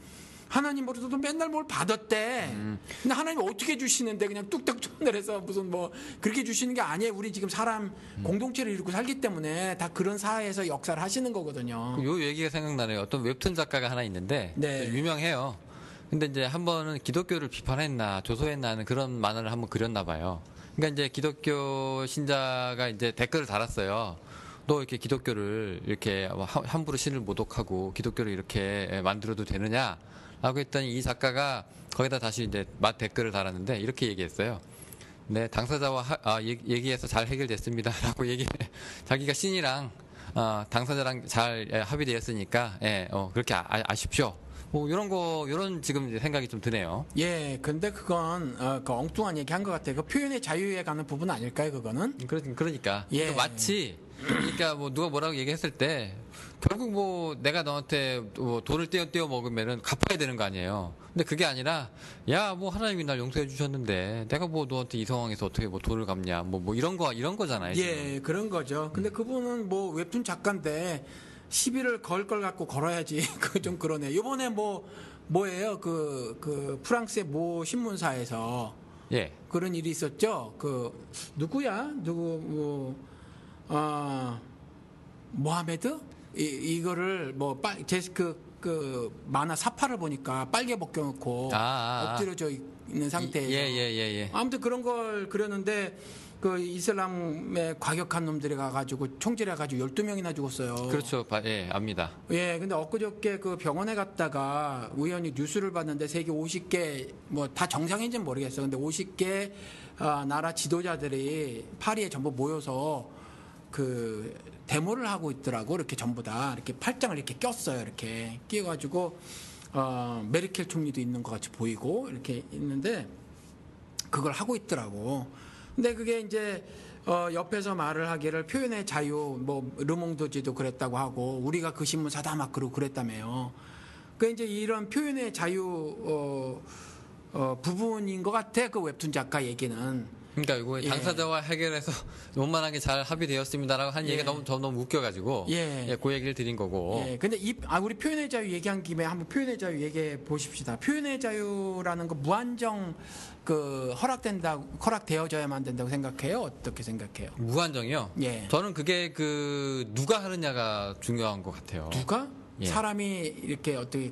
Speaker 2: 하나님으로부터 맨날 뭘 받았대. 근데 하나님 어떻게 주시는데 그냥 뚝딱뚝 내려서 무슨 뭐 그렇게 주시는 게 아니에요. 우리 지금 사람 공동체를 이루고 살기 때문에 다 그런 사회에서 역사를 하시는 거거든요.
Speaker 1: 요 얘기가 생각나네요. 어떤 웹툰 작가가 하나 있는데
Speaker 2: 네.
Speaker 1: 유명해요. 근데 이제 한 번은 기독교를 비판했나 조소했나 하는 그런 만화를 한번 그렸나 봐요. 그러니까 이제 기독교 신자가 이제 댓글을 달았어요. 너 이렇게 기독교를 이렇게 함부로 신을 모독하고 기독교를 이렇게 만들어도 되느냐? 라고 했더니 이 작가가 거기다 다시 이제 댓글을 달았는데 이렇게 얘기했어요. 네, 당사자와 얘기해서 잘 해결됐습니다. 라고 자기가 신이랑 당사자랑 잘 합의되었으니까 그렇게 아십시오. 뭐 이런 지금 생각이 좀 드네요.
Speaker 2: 예, 근데 그건 그 엉뚱한 얘기 한 것 같아요. 그 표현의 자유에 가는 부분 아닐까요, 그거는?
Speaker 1: 그러니까
Speaker 2: 예.
Speaker 1: 마치 그러니까 뭐 누가 뭐라고 얘기했을 때 결국 뭐 내가 너한테 뭐 돈을 떼어 먹으면은 갚아야 되는 거 아니에요. 근데 그게 아니라 야 뭐 하나님이 날 용서해 주셨는데 내가 뭐 너한테 이 상황에서 어떻게 뭐 돈을 갚냐 뭐 이런 거잖아요.
Speaker 2: 예,
Speaker 1: 지금.
Speaker 2: 그런 거죠. 근데 그분은 뭐 웹툰 작가인데 시비를 걸 걸 갖고 걸어야지. 그 좀 그러네. 이번에 뭐예요? 그 프랑스의 모 신문사에서
Speaker 1: 예.
Speaker 2: 그런 일이 있었죠. 그 누구야? 모하메드? 이거를 그 만화 사파를 보니까 빨개 벗겨놓고 엎드려져 있는 상태예요.
Speaker 1: 예.
Speaker 2: 아무튼 그런 걸 그렸는데 그 이슬람의 과격한 놈들이 가가지고 총질해가지고 12명이나 죽었어요.
Speaker 1: 그렇죠. 예, 압니다.
Speaker 2: 예, 근데 엊그저께 그 병원에 갔다가 우연히 뉴스를 봤는데 세계 50개 뭐 다 정상인지는 모르겠어요. 근데 50개 나라 지도자들이 파리에 전부 모여서 그 데모를 하고 있더라고. 이렇게 전부 다 이렇게 팔짱을 이렇게 꼈어요. 이렇게 끼어가지고 메르켈 총리도 있는 것 같이 보이고 이렇게 있는데 그걸 하고 있더라고. 근데 그게 이제 옆에서 말을 하기를 표현의 자유, 뭐 르몽드지도 그랬다고 하고 우리가 그 신문사다 막 그러고 그랬다며요. 그 이제 이런 표현의 자유 부분인 것 같아. 그 웹툰 작가 얘기는.
Speaker 1: 그러니까 이거
Speaker 2: 예.
Speaker 1: 당사자와 해결해서 원만하게 잘 합의되었습니다라고 한
Speaker 2: 예.
Speaker 1: 얘기가 너무 웃겨가지고 그 얘기를 드린 거고.
Speaker 2: 예. 근데 우리 표현의 자유 얘기한 김에 한번 표현의 자유 얘기해 보십시다. 표현의 자유라는 거 무한정 허락되어져야만 된다고 생각해요? 어떻게 생각해요?
Speaker 1: 무한정이요?
Speaker 2: 예.
Speaker 1: 저는 그게 누가 하느냐가 중요한 것 같아요.
Speaker 2: 누가?
Speaker 1: 예.
Speaker 2: 사람이 이렇게 어떻게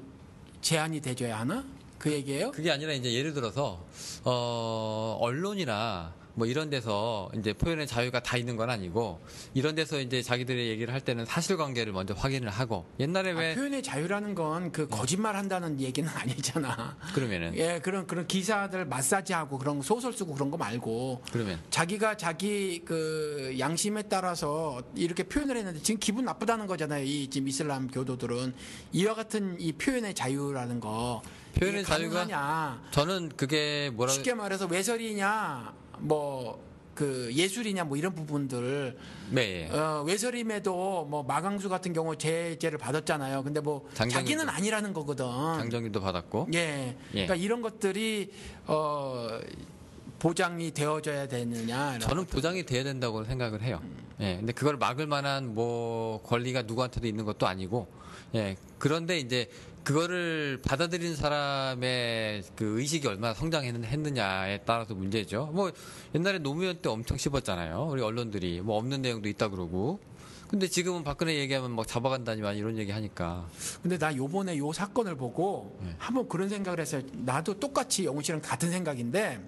Speaker 2: 제한이 돼줘야 하나? 그 얘기예요?
Speaker 1: 그게 아니라 이제 예를 들어서 언론이나 뭐 이런 데서 이제 표현의 자유가 다 있는 건 아니고 이런 데서 이제 자기들의 얘기를 할 때는 사실관계를 먼저 확인을 하고 옛날에 왜
Speaker 2: 표현의 자유라는 건 그 거짓말 한다는 얘기는 아니잖아.
Speaker 1: 그러면은
Speaker 2: 예, 그런 기사들 마사지하고 그런 거 소설 쓰고 그런 거 말고
Speaker 1: 그러면
Speaker 2: 자기가 자기 그 양심에 따라서 이렇게 표현을 했는데 지금 기분 나쁘다는 거잖아요. 이 지금 이슬람 교도들은 이와 같은 이 표현의 자유라는 거
Speaker 1: 표현의
Speaker 2: 이게
Speaker 1: 자유가
Speaker 2: 가능하냐?
Speaker 1: 저는 그게 뭐라
Speaker 2: 쉽게 말해서 외설이냐 뭐 그 예술이냐 뭐 이런 부분들
Speaker 1: 네.
Speaker 2: 외설임에도 뭐 마강수 같은 경우 제재를 받았잖아요. 근데 뭐 자기는 아니라는 거거든.
Speaker 1: 장정님도 받았고.
Speaker 2: 예. 그러니까 이런 것들이 보장이 되어져야 되느냐.
Speaker 1: 저는 보장이 돼야 된다고 생각을 해요. 예. 근데 그걸 막을 만한 뭐 권리가 누구한테도 있는 것도 아니고. 예. 그런데 이제 그거를 받아들이는 사람의 그 의식이 얼마나 성장했느냐에 따라서 문제죠. 뭐 옛날에 노무현 때 엄청 씹었잖아요. 우리 언론들이 뭐 없는 내용도 있다 그러고. 근데 지금은 박근혜 얘기하면 막 잡아간다니만 이런 얘기 하니까.
Speaker 2: 근데 나 요번에 요 사건을 보고 한번 그런 생각을 했어요. 나도 똑같이 영훈 씨랑 같은 생각인데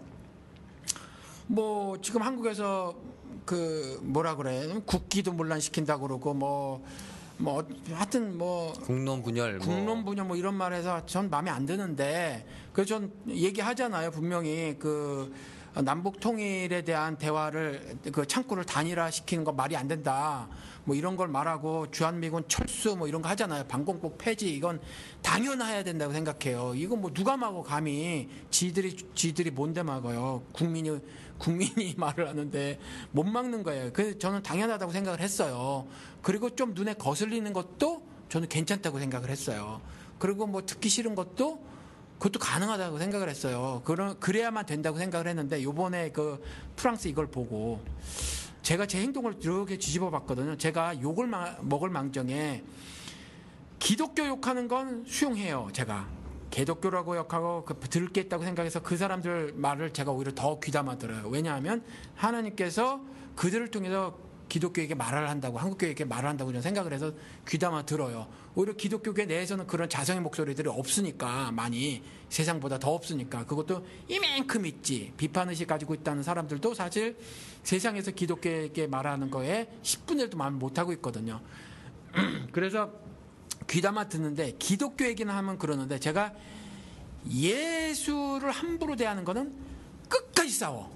Speaker 2: 뭐 지금 한국에서 그 뭐라 그래 국기도 문란시킨다 그러고 뭐 하여튼 뭐
Speaker 1: 국론 분열
Speaker 2: 뭐 이런 말해서 전 마음에 안 드는데 그래서 전 얘기하잖아요. 분명히 그 남북 통일에 대한 대화를 그 창구를 단일화 시키는 거 말이 안 된다. 뭐 이런 걸 말하고 주한미군 철수 뭐 이런 거 하잖아요. 방공법 폐지 이건 당연해야 된다고 생각해요. 이거 뭐 누가 막어 감히 지들이 뭔데 막어요. 국민이 말을 하는데 못 막는 거예요. 그래서 저는 당연하다고 생각을 했어요. 그리고 좀 눈에 거슬리는 것도 저는 괜찮다고 생각을 했어요. 그리고 뭐 듣기 싫은 것도 그것도 가능하다고 생각을 했어요. 그래야만 된다고 생각을 했는데 요번에 그 프랑스 이걸 보고 제가 제 행동을 이렇게 뒤집어 봤거든요. 제가 욕을 먹을 망정에 기독교 욕하는 건 수용해요. 제가 개독교라고 욕하고 들을 게 있다고 생각해서 그 사람들 말을 제가 오히려 더 귀담아 들어요. 왜냐하면 하나님께서 그들을 통해서 기독교에게 말을 한다고 한국교회에게 말을 한다고 저는 생각을 해서 귀담아 들어요. 오히려 기독교계 내에서는 그런 자성의 목소리들이 없으니까 많이 세상보다 더 없으니까 그것도 이만큼 있지. 비판의식 가지고 있다는 사람들도 사실 세상에서 기독교에게 말하는 거에 10분의 1도 말 못하고 있거든요. 그래서 귀담아 듣는데 기독교 얘기는 하면 그러는데 제가 예수를 함부로 대하는 거는 끝까지 싸워.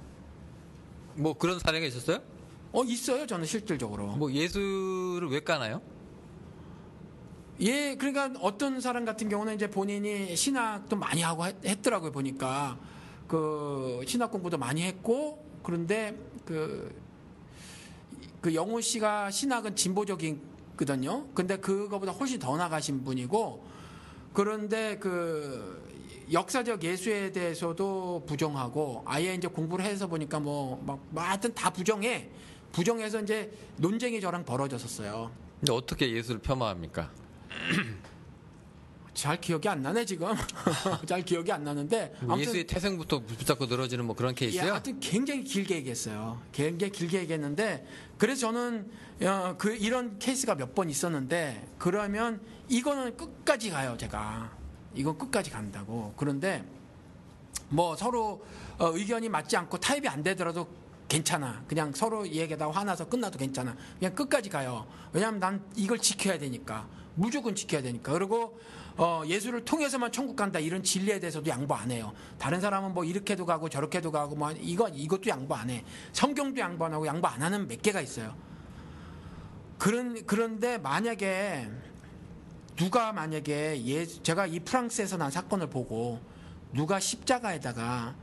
Speaker 1: 뭐 그런 사례가 있었어요?
Speaker 2: 있어요. 저는 실질적으로.
Speaker 1: 뭐 예수를 왜 까나요?
Speaker 2: 예, 그러니까 어떤 사람 같은 경우는 이제 본인이 신학도 많이 하고 했더라고요. 보니까 그 신학 공부도 많이 했고 그런데 그 영호 씨가 신학은 진보적이거든요. 근데 그거보다 훨씬 더 나가신 분이고 그런데 그 역사적 예수에 대해서도 부정하고 아예 이제 공부를 해서 보니까 뭐 하여튼 다 부정해서 이제 논쟁이 저랑 벌어졌었어요.
Speaker 1: 근데 어떻게 예수를 폄하합니까?
Speaker 2: 잘 기억이 안 나네 지금. 잘 기억이 안 나는데
Speaker 1: 아무튼 예수의 태생부터 붙잡고 늘어지는 뭐 그런 케이스요?
Speaker 2: 예, 하여튼 굉장히 길게 얘기했어요. 굉장히 길게 얘기했는데 그래서 저는 이런 케이스가 몇 번 있었는데 그러면 이거는 끝까지 가요. 제가 이건 끝까지 간다고. 그런데 뭐 서로 의견이 맞지 않고 타협이 안 되더라도 괜찮아. 그냥 서로 얘기하다 화나서 끝나도 괜찮아. 그냥 끝까지 가요. 왜냐하면 난 이걸 지켜야 되니까. 무조건 지켜야 되니까. 그리고 예수를 통해서만 천국 간다 이런 진리에 대해서도 양보 안 해요. 다른 사람은 뭐 이렇게도 가고 저렇게도 가고 뭐 이것도 양보 안 해. 성경도 양보 안 하고 양보 안 하는 몇 개가 있어요. 그런데 만약에 제가 이 프랑스에서 난 사건을 보고 누가 십자가에다가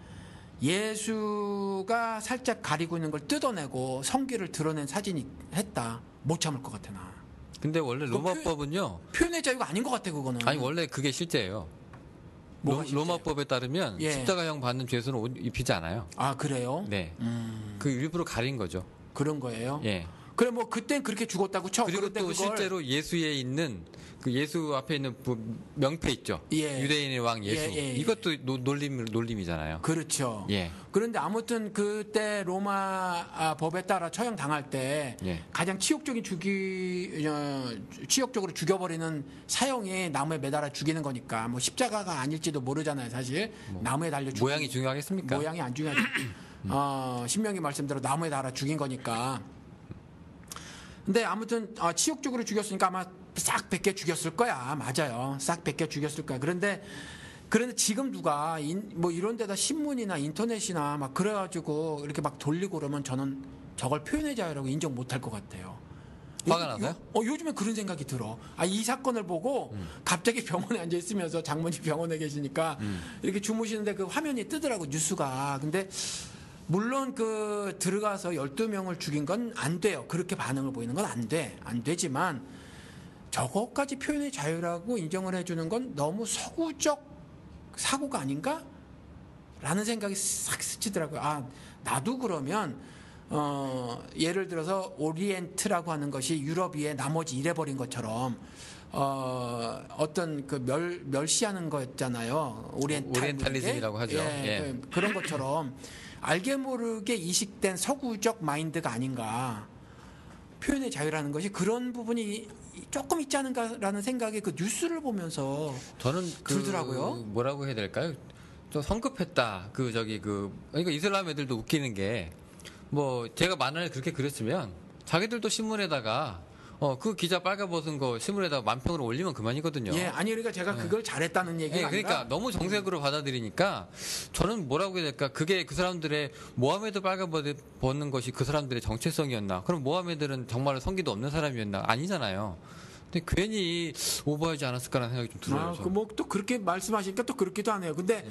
Speaker 2: 예수가 살짝 가리고 있는 걸 뜯어내고 성기를 드러낸 사진이 했다. 못 참을 것 같아 나.
Speaker 1: 근데 원래 로마법은요.
Speaker 2: 표현의 자유가 아닌 것 같아 그거는.
Speaker 1: 아니 원래 그게 실제예요. 로마법에 따르면 십자가형 받는 죄수는 옷 입히지 않아요.
Speaker 2: 아 그래요?
Speaker 1: 네. 그 일부러 가린 거죠.
Speaker 2: 그런 거예요?
Speaker 1: 예.
Speaker 2: 그래 뭐 그땐 그렇게 죽었다고 쳐.
Speaker 1: 그리고 또 실제로 예수에 있는 그 예수 앞에 있는 명패 있죠.
Speaker 2: 예.
Speaker 1: 유대인의 왕 예수.
Speaker 2: 예.
Speaker 1: 이것도 놀림이잖아요.
Speaker 2: 그렇죠.
Speaker 1: 예.
Speaker 2: 그런데 아무튼 그때 로마 법에 따라 처형 당할 때 가장 치욕적으로 죽여버리는 사형이 나무에 매달아 죽이는 거니까 뭐 십자가가 아닐지도 모르잖아요. 사실 나무에 달려
Speaker 1: 모양이 중요하겠습니까?
Speaker 2: 모양이 안 중요하죠. 신명기 말씀대로 나무에 달아 죽인 거니까. 근데 아무튼 치욕적으로 죽였으니까 아마 싹 뺏겨 죽였을 거야. 맞아요. 싹 뺏겨 죽였을 거야. 그런데 지금 누가 뭐 이런 데다 신문이나 인터넷이나 막 그래가지고 이렇게 막 돌리고 그러면 저는 저걸 표현의 자유라고 인정 못할 것 같아요.
Speaker 1: 화가 나서요?
Speaker 2: 요즘에 그런 생각이 들어. 이 사건을 보고 갑자기 병원에 앉아 있으면서 장모님 병원에 계시니까 이렇게 주무시는데 그 화면이 뜨더라고, 뉴스가. 근데 물론 들어가서 12명을 죽인 건 안 돼요. 그렇게 반응을 보이는 건 안 돼. 안 되지만 저거까지 표현의 자유라고 인정을 해주는 건 너무 서구적 사고가 아닌가? 라는 생각이 싹 스치더라고요. 나도 그러면 예를 들어서 오리엔트라고 하는 것이 유럽 위에 나머지 잃어버린 것처럼 어떤 멸시하는 거였잖아요.
Speaker 1: 오리엔탈리즘이라고 하죠. 예.
Speaker 2: 그런 것처럼 알게 모르게 이식된 서구적 마인드가 아닌가. 표현의 자유라는 것이 그런 부분이 조금 있지 않은가라는 생각이 그 뉴스를 보면서
Speaker 1: 저는
Speaker 2: 들더라고요.
Speaker 1: 뭐라고 해야 될까요? 좀 성급했다. 그러니까 이슬람 애들도 웃기는 게, 뭐 제가 만약에 그렇게 그랬으면 자기들도 신문에다가 그 기자 빨가벗은 거 신문에다가 만평으로 올리면 그만이거든요.
Speaker 2: 예, 아니 그러니까 제가 그걸 잘했다는 얘기가 아니라,
Speaker 1: 그러니까 너무 정색으로 받아들이니까 저는 뭐라고 해야 될까? 그게 그 사람들의 모하메드 빨가벗는 것이 그 사람들의 정체성이었나? 그럼 모하메드는 정말 성기도 없는 사람이었나? 아니잖아요. 근데 괜히 오버하지 않았을까라는 생각이 좀 들어요.
Speaker 2: 뭐 또 그렇게 말씀하시니까 또 그렇기도 하네요. 근데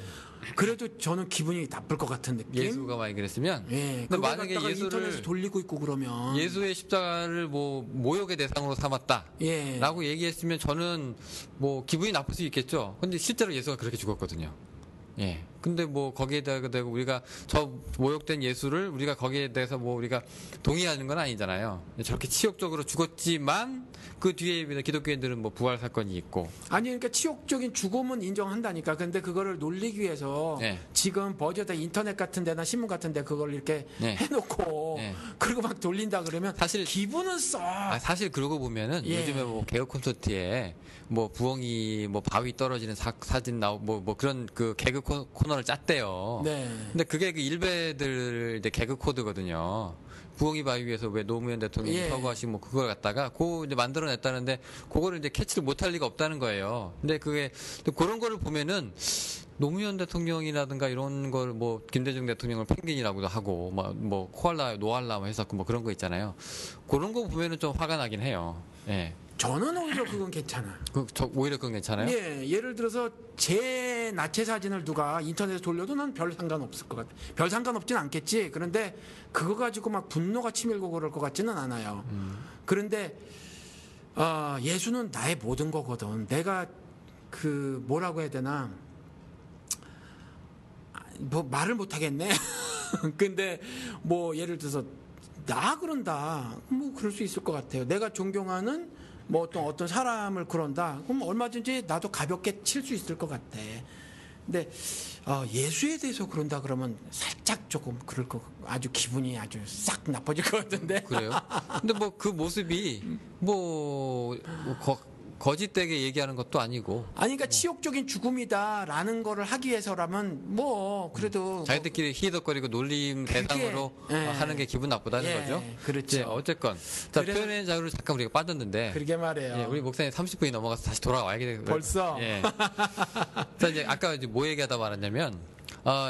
Speaker 2: 그래도 저는 기분이 나쁠 것 같은 느낌.
Speaker 1: 예수가 만약 그랬으면,
Speaker 2: 예,
Speaker 1: 근데 만약에
Speaker 2: 인터넷에 돌리고 있고 그러면
Speaker 1: 예수의 십자가를 뭐 모욕의 대상으로 삼았다라고
Speaker 2: 예.
Speaker 1: 얘기했으면 저는 뭐 기분이 나쁠 수 있겠죠. 근데 실제로 예수가 그렇게 죽었거든요. 예. 근데 뭐 거기에 대고 우리가 저 모욕된 예수를 우리가 거기에 대해서 뭐 우리가 동의하는 건 아니잖아요. 저렇게 치욕적으로 죽었지만 그 뒤에 기독교인들은 뭐 부활 사건이 있고.
Speaker 2: 아니 그러니까 치욕적인 죽음은 인정한다니까. 근데 그거를 놀리기 위해서
Speaker 1: 네.
Speaker 2: 지금 버젓다 인터넷 같은 데나 신문 같은 데 그걸 이렇게
Speaker 1: 네.
Speaker 2: 해놓고
Speaker 1: 네.
Speaker 2: 그리고 막 돌린다 그러면
Speaker 1: 사실
Speaker 2: 기분은 써.
Speaker 1: 사실 그러고 보면은
Speaker 2: 예.
Speaker 1: 요즘에 뭐 개그 콘서트에 뭐 부엉이 뭐 바위 떨어지는 사진 나오고 뭐 그런 그 개그 코너를 짰대요.
Speaker 2: 네.
Speaker 1: 근데 그게 그 일베들 이제 개그 코드거든요. 부엉이 바위 위에서 왜 노무현 대통령이
Speaker 2: 예.
Speaker 1: 서거하시고 뭐 그걸 갖다가 이제 만들어냈다는데 그거를 이제 캐치를 못할 리가 없다는 거예요. 근데 그게 그런 거를 보면은 노무현 대통령이라든가 이런 걸 뭐 김대중 대통령을 펭귄이라고도 하고 뭐 코알라 노알라 뭐 했었고 뭐 그런 거 있잖아요. 그런 거 보면은 좀 화가 나긴 해요. 예.
Speaker 2: 저는 오히려 그건 괜찮아.
Speaker 1: 오히려 그건 괜찮아요?
Speaker 2: 예, 예를 들어서 제 나체 사진을 누가 인터넷에 돌려도 난 별 상관없을 것 같아. 별 상관없진 않겠지. 그런데 그거 가지고 막 분노가 치밀고 그럴 것 같지는 않아요. 그런데 예수는 나의 모든 거거든. 내가 뭐라고 해야 되나, 뭐 말을 못 하겠네. 근데 뭐 예를 들어서 그런다. 뭐 그럴 수 있을 것 같아요. 내가 존경하는 뭐 어떤 사람을 그런다. 그럼 얼마든지 나도 가볍게 칠 수 있을 것 같아. 근데 예수에 대해서 그런다 그러면 살짝 조금 그럴 거, 아주 기분이 아주 싹 나빠질 것 같은데.
Speaker 1: 그래요? 근데 뭐 그 모습이 거짓되게 얘기하는 것도 아니고.
Speaker 2: 아니, 그러니까 치욕적인 죽음이다라는 거를 하기 위해서라면 뭐 그래도
Speaker 1: 자기들끼리 히덕거리고 놀림 대상으로 하는 게 기분 나쁘다는 거죠.
Speaker 2: 그렇죠.
Speaker 1: 네, 어쨌건 자, 표현의 자유를 잠깐 우리가 빠졌는데.
Speaker 2: 그러게 말이에요.
Speaker 1: 예, 우리 목사님 30분이 넘어가서 다시 돌아와야겠네요.
Speaker 2: 벌써.
Speaker 1: 예. 자, 이제 아까 이제 뭐 얘기하다 말았냐면.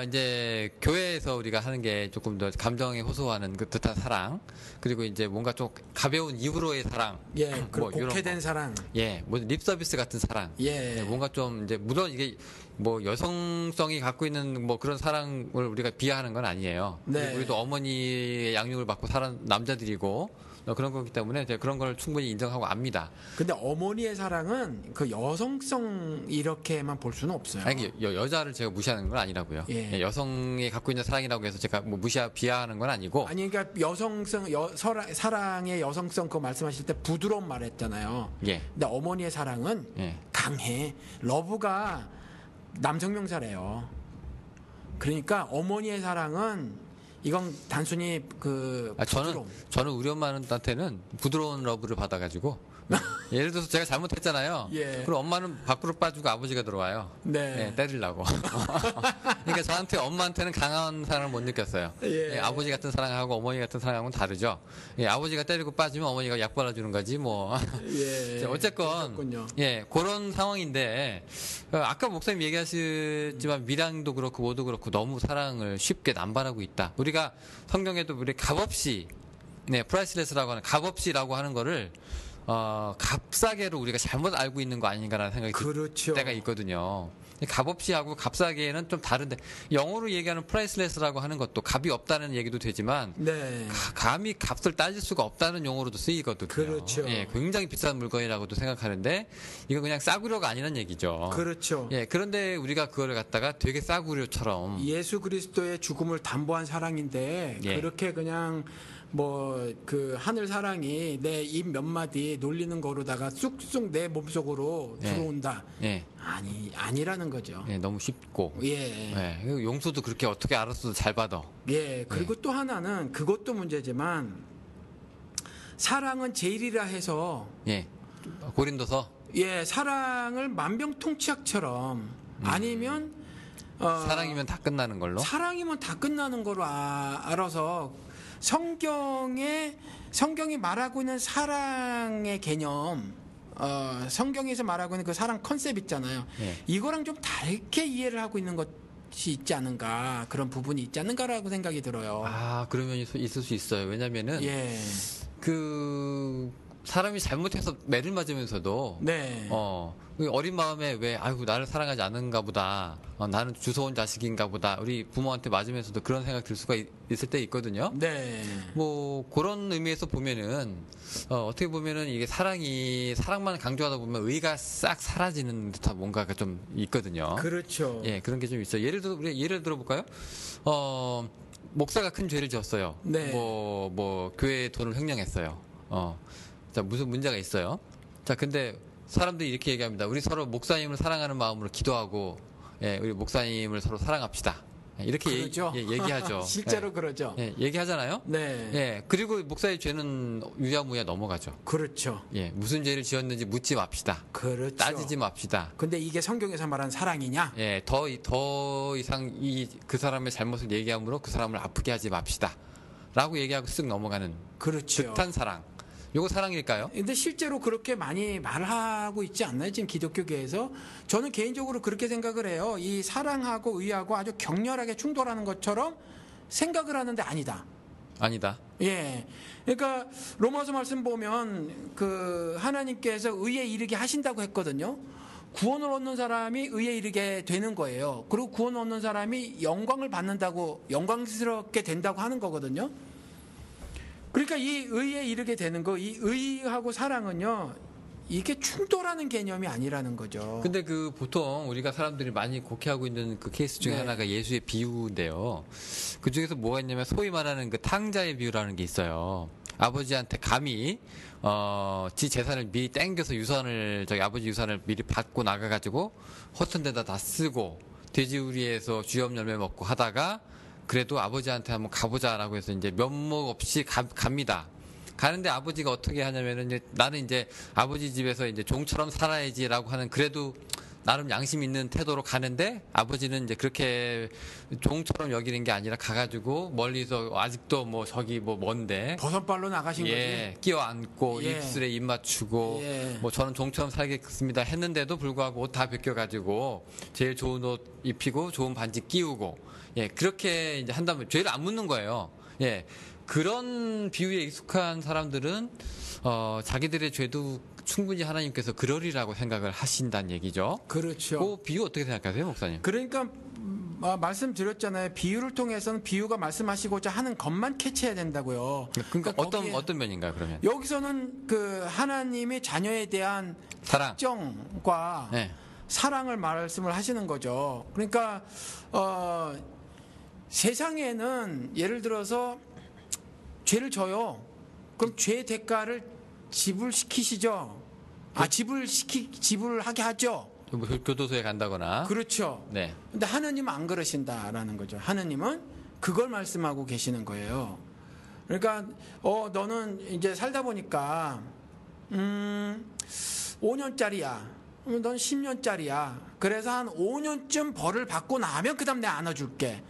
Speaker 1: 이제 교회에서 우리가 하는 게 조금 더 감정에 호소하는 그 듯한 사랑, 그리고 이제 뭔가 좀 가벼운 이후로의 사랑,
Speaker 2: 예,
Speaker 1: 뭐 이런
Speaker 2: 곡해된
Speaker 1: 거.
Speaker 2: 사랑,
Speaker 1: 예, 뭐 립서비스 같은 사랑,
Speaker 2: 예,
Speaker 1: 뭔가 좀 이제 물론 이게 뭐 여성성이 갖고 있는 뭐 그런 사랑을 우리가 비하하는 건 아니에요.
Speaker 2: 네.
Speaker 1: 우리도 어머니의 양육을 받고 살은 남자들이고. 그런 거기 때문에 제가 그런 걸 충분히 인정하고 압니다.
Speaker 2: 근데 어머니의 사랑은 그 여성성 이렇게만 볼 수는 없어요.
Speaker 1: 아니, 여자를 제가 무시하는 건 아니라고요.
Speaker 2: 예.
Speaker 1: 여성이 갖고 있는 사랑이라고 해서 제가 뭐 비하하는 건 아니고.
Speaker 2: 아니, 그러니까 여성성, 사랑의 여성성 그거 말씀하실 때 부드러운 말 했잖아요.
Speaker 1: 예.
Speaker 2: 근데 어머니의 사랑은
Speaker 1: 예.
Speaker 2: 강해. 러브가 남성 명사래요. 그러니까 어머니의 사랑은 이건 단순히 부드러움.
Speaker 1: 저는 우리 엄마한테는 부드러운 러브를 받아가지고 예를 들어서 제가 잘못했잖아요.
Speaker 2: 예.
Speaker 1: 그럼 엄마는 밖으로 빠지고 아버지가 들어와요.
Speaker 2: 네.
Speaker 1: 예, 때리려고. 그러니까 저한테 엄마한테는 강한 사랑을 못 느꼈어요.
Speaker 2: 예.
Speaker 1: 예, 아버지 같은 사랑하고 어머니 같은 사랑하고는 다르죠. 예, 아버지가 때리고 빠지면 어머니가 약 발라주는 거지 뭐.
Speaker 2: 예.
Speaker 1: 어쨌건
Speaker 2: 그렇군요.
Speaker 1: 예, 그런 상황인데 아까 목사님 얘기하셨지만 밀양도 그렇고 뭐도 그렇고 너무 사랑을 쉽게 남발하고 있다. 우리가 성경에도 우리 값없이 네, 프라이스레스라고 하는 값없이라고 하는 거를 값싸게로 우리가 잘못 알고 있는 거 아닌가라는 생각이 들
Speaker 2: 그렇죠.
Speaker 1: 때가 있거든요. 값없이 하고 값싸게는 좀 다른데 영어로 얘기하는 프라이스레스라고 하는 것도 값이 없다는 얘기도 되지만
Speaker 2: 네.
Speaker 1: 감히 값을 따질 수가 없다는 용어로도 쓰이거든요.
Speaker 2: 그렇죠.
Speaker 1: 예, 굉장히 비싼 물건이라고도 생각하는데 이거 그냥 싸구려가 아니란 얘기죠.
Speaker 2: 그렇죠.
Speaker 1: 예, 그런데 우리가 그걸 갖다가 되게 싸구려처럼
Speaker 2: 예수 그리스도의 죽음을 담보한 사랑인데
Speaker 1: 예.
Speaker 2: 그렇게 그냥 뭐 그 하늘 사랑이 내 입 몇 마디 놀리는 거로다가 쑥쑥 내 몸속으로
Speaker 1: 예.
Speaker 2: 들어온다.
Speaker 1: 예,
Speaker 2: 아니라는 거죠.
Speaker 1: 예, 너무 쉽고
Speaker 2: 예.
Speaker 1: 예, 그리고 용서도 그렇게 어떻게 알았어도 잘 받아.
Speaker 2: 예. 그리고 또 하나는 그것도 문제지만 사랑은 제일이라 해서
Speaker 1: 예, 고린도서
Speaker 2: 예, 사랑을 만병통치약처럼 아니면
Speaker 1: 사랑이면 다 끝나는 걸로.
Speaker 2: 사랑이면 다 끝나는 거로 알아서 성경이 말하고 있는 사랑의 개념, 성경에서 말하고 있는 그 사랑 컨셉 있잖아요.
Speaker 1: 예.
Speaker 2: 이거랑 좀 다르게 이해를 하고 있는 것이 있지 않은가, 그런 부분이 있지 않은가라고 생각이 들어요.
Speaker 1: 아, 그러면 있을 수 있어요. 왜냐면은
Speaker 2: 예,
Speaker 1: 그 사람이 잘못해서 매를 맞으면서도
Speaker 2: 네,
Speaker 1: 그 어린 마음에 왜 아이고 나를 사랑하지 않는가 보다, 나는 주워온 자식인가 보다, 우리 부모한테 맞으면서도 그런 생각 들 수가 있을 때 있거든요.
Speaker 2: 네,
Speaker 1: 뭐 그런 의미에서 보면은 어떻게 보면은 이게 사랑만 강조하다 보면 의가 싹 사라지는 듯한 뭔가가 좀 있거든요.
Speaker 2: 그렇죠.
Speaker 1: 예, 그런 게 좀 있어요. 우리 예를 들어볼까요? 목사가 큰 죄를 지었어요.
Speaker 2: 네.
Speaker 1: 뭐 교회에 돈을 횡령했어요. 자, 무슨 문제가 있어요. 자, 근데 사람들이 이렇게 얘기합니다. 우리 서로 목사님을 사랑하는 마음으로 기도하고, 예, 우리 목사님을 서로 사랑합시다. 이렇게
Speaker 2: 그러죠.
Speaker 1: 얘기하죠.
Speaker 2: 실제로 그러죠.
Speaker 1: 예, 얘기하잖아요.
Speaker 2: 네,
Speaker 1: 예, 그리고 목사의 죄는 유야무야 넘어가죠.
Speaker 2: 그렇죠.
Speaker 1: 예, 무슨 죄를 지었는지 묻지 맙시다.
Speaker 2: 그렇죠.
Speaker 1: 따지지 맙시다.
Speaker 2: 근데 이게 성경에서 말하는 사랑이냐?
Speaker 1: 예, 더 이상 그 사람의 잘못을 얘기함으로 그 사람을 아프게 하지 맙시다. 라고 얘기하고 쓱 넘어가는
Speaker 2: 그렇죠.
Speaker 1: 듯한 사랑. 요거 사랑일까요?
Speaker 2: 근데 실제로 그렇게 많이 말하고 있지 않나요? 지금 기독교계에서? 저는 개인적으로 그렇게 생각을 해요. 이 사랑하고 의하고 아주 격렬하게 충돌하는 것처럼 생각을 하는데 아니다.
Speaker 1: 아니다.
Speaker 2: 예. 그러니까 로마서 말씀 보면 그 하나님께서 의에 이르게 하신다고 했거든요. 구원을 얻는 사람이 의에 이르게 되는 거예요. 그리고 구원을 얻는 사람이 영광을 받는다고, 영광스럽게 된다고 하는 거거든요. 그러니까 이 의에 이르게 되는 거, 이 의하고 사랑은요, 이게 충돌하는 개념이 아니라는 거죠.
Speaker 1: 근데 그 보통 우리가 사람들이 많이 곡해하고 있는 그 케이스 중에
Speaker 2: 네.
Speaker 1: 하나가 예수의 비유인데요. 그 중에서 뭐가 있냐면 소위 말하는 그 탕자의 비유라는 게 있어요. 아버지한테 감히 지 재산을 미리 땡겨서 아버지 유산을 미리 받고 나가가지고 허튼 데다 다 쓰고 돼지우리에서 쥐염 열매 먹고 하다가 그래도 아버지한테 한번 가보자라고 해서 이제 면목 없이 갑니다. 가는데 아버지가 어떻게 하냐면은 이제 나는 이제 아버지 집에서 이제 종처럼 살아야지라고 하는 그래도 나름 양심 있는 태도로 가는데 아버지는 이제 그렇게 종처럼 여기는 게 아니라 가가지고 멀리서 아직도 뭐 저기 뭐 먼데
Speaker 2: 버선발로 나가신
Speaker 1: 예, 끼어안고
Speaker 2: 예.
Speaker 1: 입술에 입 맞추고
Speaker 2: 예.
Speaker 1: 뭐 저는 종처럼 살겠습니다 했는데도 불구하고 옷 다 벗겨가지고 제일 좋은 옷 입히고 좋은 반지 끼우고 예 그렇게 이제 한다면 죄를 안 묻는 거예요. 예 그런 비유에 익숙한 사람들은 자기들의 죄도 충분히 하나님께서 그러리라고 생각을 하신다는 얘기죠.
Speaker 2: 그렇죠.
Speaker 1: 그 비유 어떻게 생각하세요, 목사님?
Speaker 2: 그러니까 말씀드렸잖아요. 비유를 통해서는 비유가 말씀하시고자 하는 것만 캐치해야 된다고요.
Speaker 1: 그러니까
Speaker 2: 거기에
Speaker 1: 어떤 면인가요, 그러면?
Speaker 2: 여기서는 그 하나님의 자녀에 대한
Speaker 1: 사랑.
Speaker 2: 특정과
Speaker 1: 네.
Speaker 2: 사랑을 말씀을 하시는 거죠. 그러니까 세상에는 예를 들어서 죄를 져요. 그럼 죄 대가를 지불시키시죠. 지불 하게 하죠.
Speaker 1: 뭐 교도소에 간다거나.
Speaker 2: 그렇죠.
Speaker 1: 네.
Speaker 2: 근데 하느님은 안 그러신다라는 거죠. 하느님은 그걸 말씀하고 계시는 거예요. 그러니까 너는 이제 살다 보니까 5년짜리야. 넌 10년짜리야. 그래서 한 5년쯤 벌을 받고 나면 그다음 내가 안아줄게.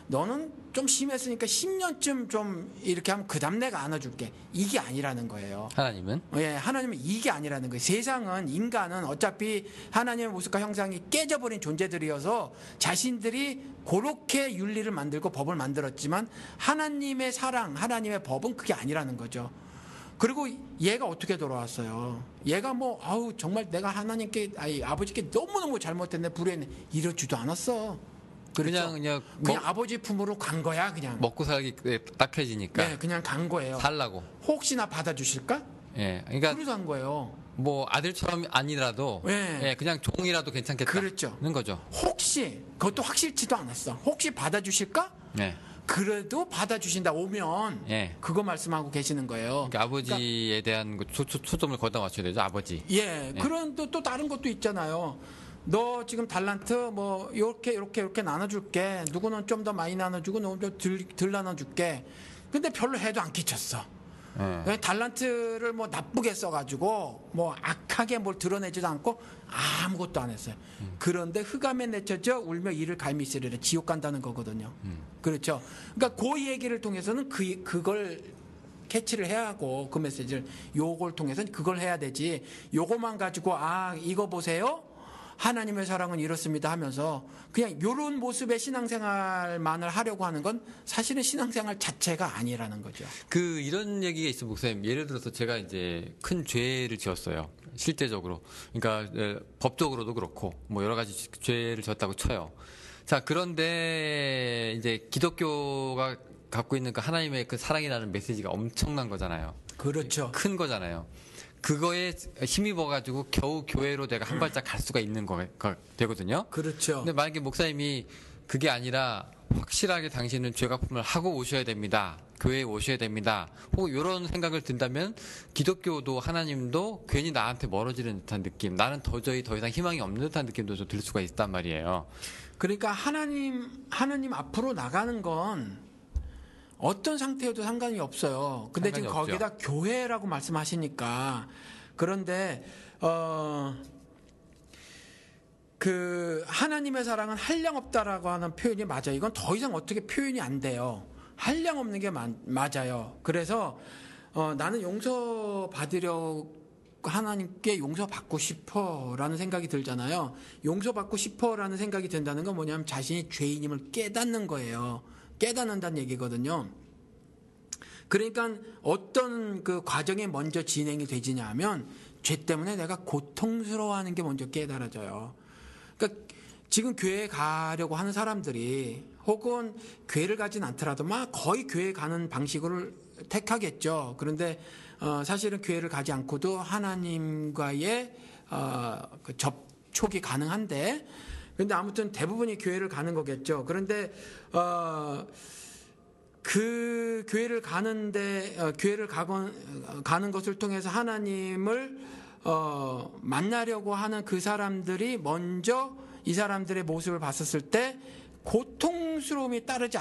Speaker 2: 너는 좀 심했으니까 10년쯤 좀 이렇게 하면 그다음 내가 안아줄게. 이게 아니라는 거예요.
Speaker 1: 하나님은?
Speaker 2: 예, 하나님은 이게 아니라는 거예요. 세상은, 인간은 어차피 하나님의 모습과 형상이 깨져버린 존재들이어서 자신들이 그렇게 윤리를 만들고 법을 만들었지만 하나님의 사랑, 하나님의 법은 그게 아니라는 거죠. 그리고 얘가 어떻게 돌아왔어요? 얘가 뭐 아우 정말 내가 하나님께 아버지께 너무너무 잘못했네, 불의했네, 이러지도 않았어. 그렇죠?
Speaker 1: 그냥
Speaker 2: 아버지 품으로 간 거야. 그냥
Speaker 1: 먹고 살기 딱해지니까.
Speaker 2: 네, 그냥 간 거예요.
Speaker 1: 살라고.
Speaker 2: 혹시나 받아주실까?
Speaker 1: 예, 그러니까
Speaker 2: 그래서 한 거예요.
Speaker 1: 뭐 아들처럼 아니라도
Speaker 2: 네.
Speaker 1: 예, 그냥 종이라도 괜찮겠다는
Speaker 2: 그렇죠.
Speaker 1: 거죠.
Speaker 2: 혹시 그것도 확실치도 않았어. 혹시 받아주실까?
Speaker 1: 예.
Speaker 2: 그래도 받아주신다 오면
Speaker 1: 예.
Speaker 2: 그거 말씀하고 계시는 거예요.
Speaker 1: 그러니까 아버지에 대한 그 초점을 거기다 맞춰야 되죠. 아버지.
Speaker 2: 예. 그런 또 다른 것도 있잖아요. 너 지금 달란트 뭐 이렇게 나눠줄게. 누구는 좀 더 많이 나눠주고 누구는 좀 덜 나눠줄게. 근데 별로 해도 안 끼쳤어. 달란트를 뭐 나쁘게 써가지고 뭐 악하게 뭘 드러내지도 않고 아무것도 안 했어요. 그런데 흑암에 내쳐져 울며 이를 갈미 있으리라. 지옥 간다는 거거든요. 그렇죠. 그러니까 그 얘기를 통해서는 그걸 캐치를 해야 하고 그 메시지를 요걸 통해서는 그걸 해야 되지. 요거만 가지고 이거 보세요. 하나님의 사랑은 이렇습니다 하면서 그냥 요런 모습의 신앙생활만을 하려고 하는 건 사실은 신앙생활 자체가 아니라는 거죠.
Speaker 1: 이런 얘기가 있어, 목사님. 예를 들어서 제가 이제 큰 죄를 지었어요. 실제적으로. 그러니까 법적으로도 그렇고 뭐 여러 가지 죄를 지었다고 쳐요. 자, 그런데 이제 기독교가 갖고 있는 그 하나님의 그 사랑이라는 메시지가 엄청난 거잖아요.
Speaker 2: 그렇죠.
Speaker 1: 큰 거잖아요. 그거에 힘입어가지고 겨우 교회로 내가 한 발짝 갈 수가 있는 거 되거든요.
Speaker 2: 그렇죠.
Speaker 1: 근데 만약에 목사님이 그게 아니라 확실하게 당신은 죄갚음을 하고 오셔야 됩니다. 교회에 오셔야 됩니다. 혹은 이런 생각을 든다면 기독교도 하나님도 괜히 나한테 멀어지는 듯한 느낌, 나는 도저히 더 이상 희망이 없는 듯한 느낌도 좀 들 수가 있단 말이에요.
Speaker 2: 그러니까 하나님 앞으로 나가는 건 어떤 상태여도 상관이 없어요. 근데 지금
Speaker 1: 상관이
Speaker 2: 거기다 교회라고 말씀하시니까. 그런데 그 하나님의 사랑은 한량 없다라고 하는 표현이 맞아요. 이건 더 이상 어떻게 표현이 안 돼요. 한량 없는 게 맞아요. 그래서 나는 용서받으려 하나님께 용서받고 싶어라는 생각이 들잖아요. 용서받고 싶어라는 생각이 든다는 건 뭐냐면 자신이 죄인임을 깨닫는 거예요. 깨닫는다는 얘기거든요. 그러니까 어떤 그 과정이 먼저 진행이 되지냐 하면 죄 때문에 내가 고통스러워하는 게 먼저 깨달아져요. 그러니까 지금 교회에 가려고 하는 사람들이 혹은 교회를 가진 않더라도 막 거의 교회 가는 방식을 택하겠죠. 그런데 사실은 교회를 가지 않고도 하나님과의 그 접촉이 가능한데, 그런데 아무튼 대부분이 교회를 가는 거겠죠. 그런데 그 교회를 가는 것을 통해서 하나님을 만나려고 하는 그 사람들이 먼저 이 사람들의 모습을 봤었을 때 고통스러움이 따르지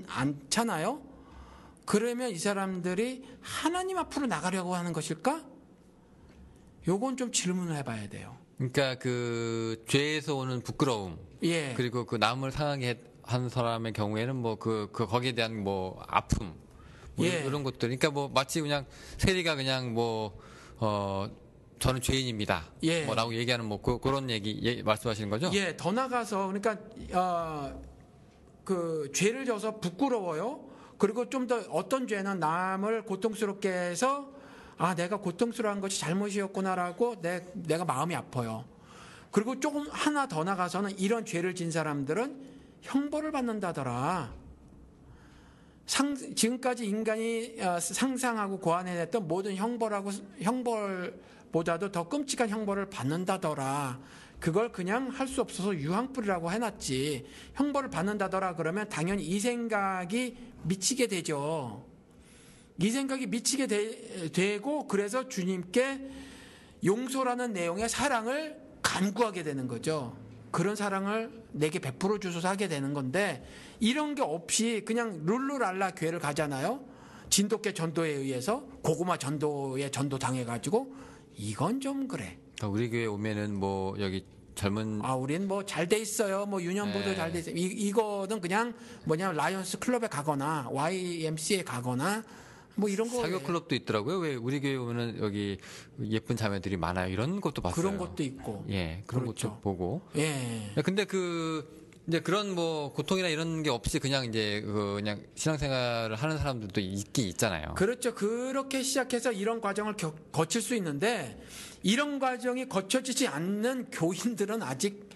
Speaker 2: 않잖아요. 그러면 이 사람들이 하나님 앞으로 나가려고 하는 것일까? 요건 좀 질문을 해봐야 돼요.
Speaker 1: 그러니까 그 죄에서 오는 부끄러움,
Speaker 2: 예.
Speaker 1: 그리고 그 남을 상하게 한 사람의 경우에는 뭐 거기에 대한 뭐 아픔, 뭐
Speaker 2: 예.
Speaker 1: 이런 것들. 그러니까 뭐 마치 그냥 세리가 그냥 저는 죄인입니다.
Speaker 2: 예.
Speaker 1: 뭐라고 얘기하는 뭐 그런 얘기 말씀하시는 거죠?
Speaker 2: 예. 더 나가서 그러니까 그 죄를 져서 부끄러워요. 그리고 좀 더 어떤 죄는 남을 고통스럽게 해서 내가 고통스러운 것이 잘못이었구나라고 내가 마음이 아파요. 그리고 조금 하나 더 나가서는 이런 죄를 진 사람들은 형벌을 받는다더라. 지금까지 인간이 상상하고 고안해냈던 모든 형벌보다도 더 끔찍한 형벌을 받는다더라. 그걸 그냥 할 수 없어서 유황불이라고 해놨지. 형벌을 받는다더라 그러면 당연히 이 생각이 미치게 되죠. 이 생각이 미치게 되고 그래서 주님께 용서라는 내용의 사랑을 간구하게 되는 거죠. 그런 사랑을 내게 베풀어 주셔서 하게 되는 건데 이런 게 없이 그냥 룰루랄라 교회를 가잖아요. 진돗개 전도에 의해서 고구마 전도에 전도 당해가지고 이건 좀 그래.
Speaker 1: 우리 교회 오면은 뭐 여기 젊은
Speaker 2: 우린 뭐 잘 돼 있어요. 뭐 유년부도
Speaker 1: 네.
Speaker 2: 잘 돼 있어요. 이거는 그냥 뭐냐면 라이언스 클럽에 가거나 YMCA에 가거나 뭐 이런 거
Speaker 1: 사교 클럽도 있더라고요. 왜 우리 교회 오면은 여기 예쁜 자매들이 많아요. 이런 것도 봤어요.
Speaker 2: 그런 것도 있고.
Speaker 1: 예, 그런
Speaker 2: 그렇죠.
Speaker 1: 것도 보고.
Speaker 2: 예.
Speaker 1: 근데 이제 그런 뭐 고통이나 이런 게 없이 그냥 이제 그냥 신앙생활을 하는 사람들도 있긴 있잖아요.
Speaker 2: 그렇죠. 그렇게 시작해서 이런 과정을 거칠 수 있는데 이런 과정이 거쳐지지 않는 교인들은 아직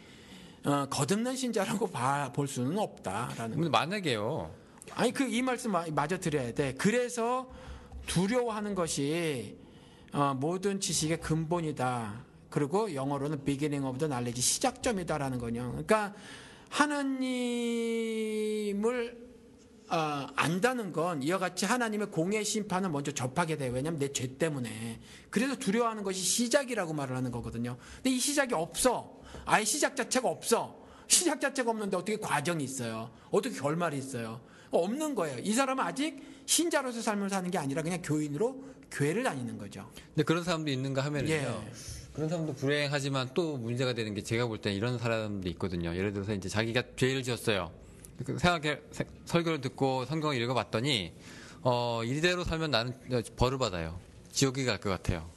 Speaker 2: 거듭난 신자라고 볼 수는 없다라는.
Speaker 1: 근데 만약에요.
Speaker 2: 아니 이 말씀 마저 드려야 돼. 그래서 두려워하는 것이 모든 지식의 근본이다. 그리고 영어로는 beginning of the knowledge, 시작점이다라는 거냐. 그러니까 하나님을 안다는 건 이와 같이 하나님의 공의 심판을 먼저 접하게 돼요. 왜냐하면 내 죄 때문에. 그래서 두려워하는 것이 시작이라고 말을 하는 거거든요. 근데 이 시작이 없어. 아예 시작 자체가 없어. 시작 자체가 없는데 어떻게 과정이 있어요? 어떻게 결말이 있어요? 없는 거예요. 이 사람은 아직 신자로서 삶을 사는 게 아니라 그냥 교인으로 교회를 다니는 거죠.
Speaker 1: 근데 그런 사람도 있는가 하면은요.
Speaker 2: 예.
Speaker 1: 그런 사람도 불행하지만 또 문제가 되는 게 제가 볼 때 이런 사람도 있거든요. 예를 들어서 이제 자기가 죄를 지었어요. 설교를 듣고 성경을 읽어봤더니 이대로 살면 나는 벌을 받아요. 지옥에 갈 것 같아요.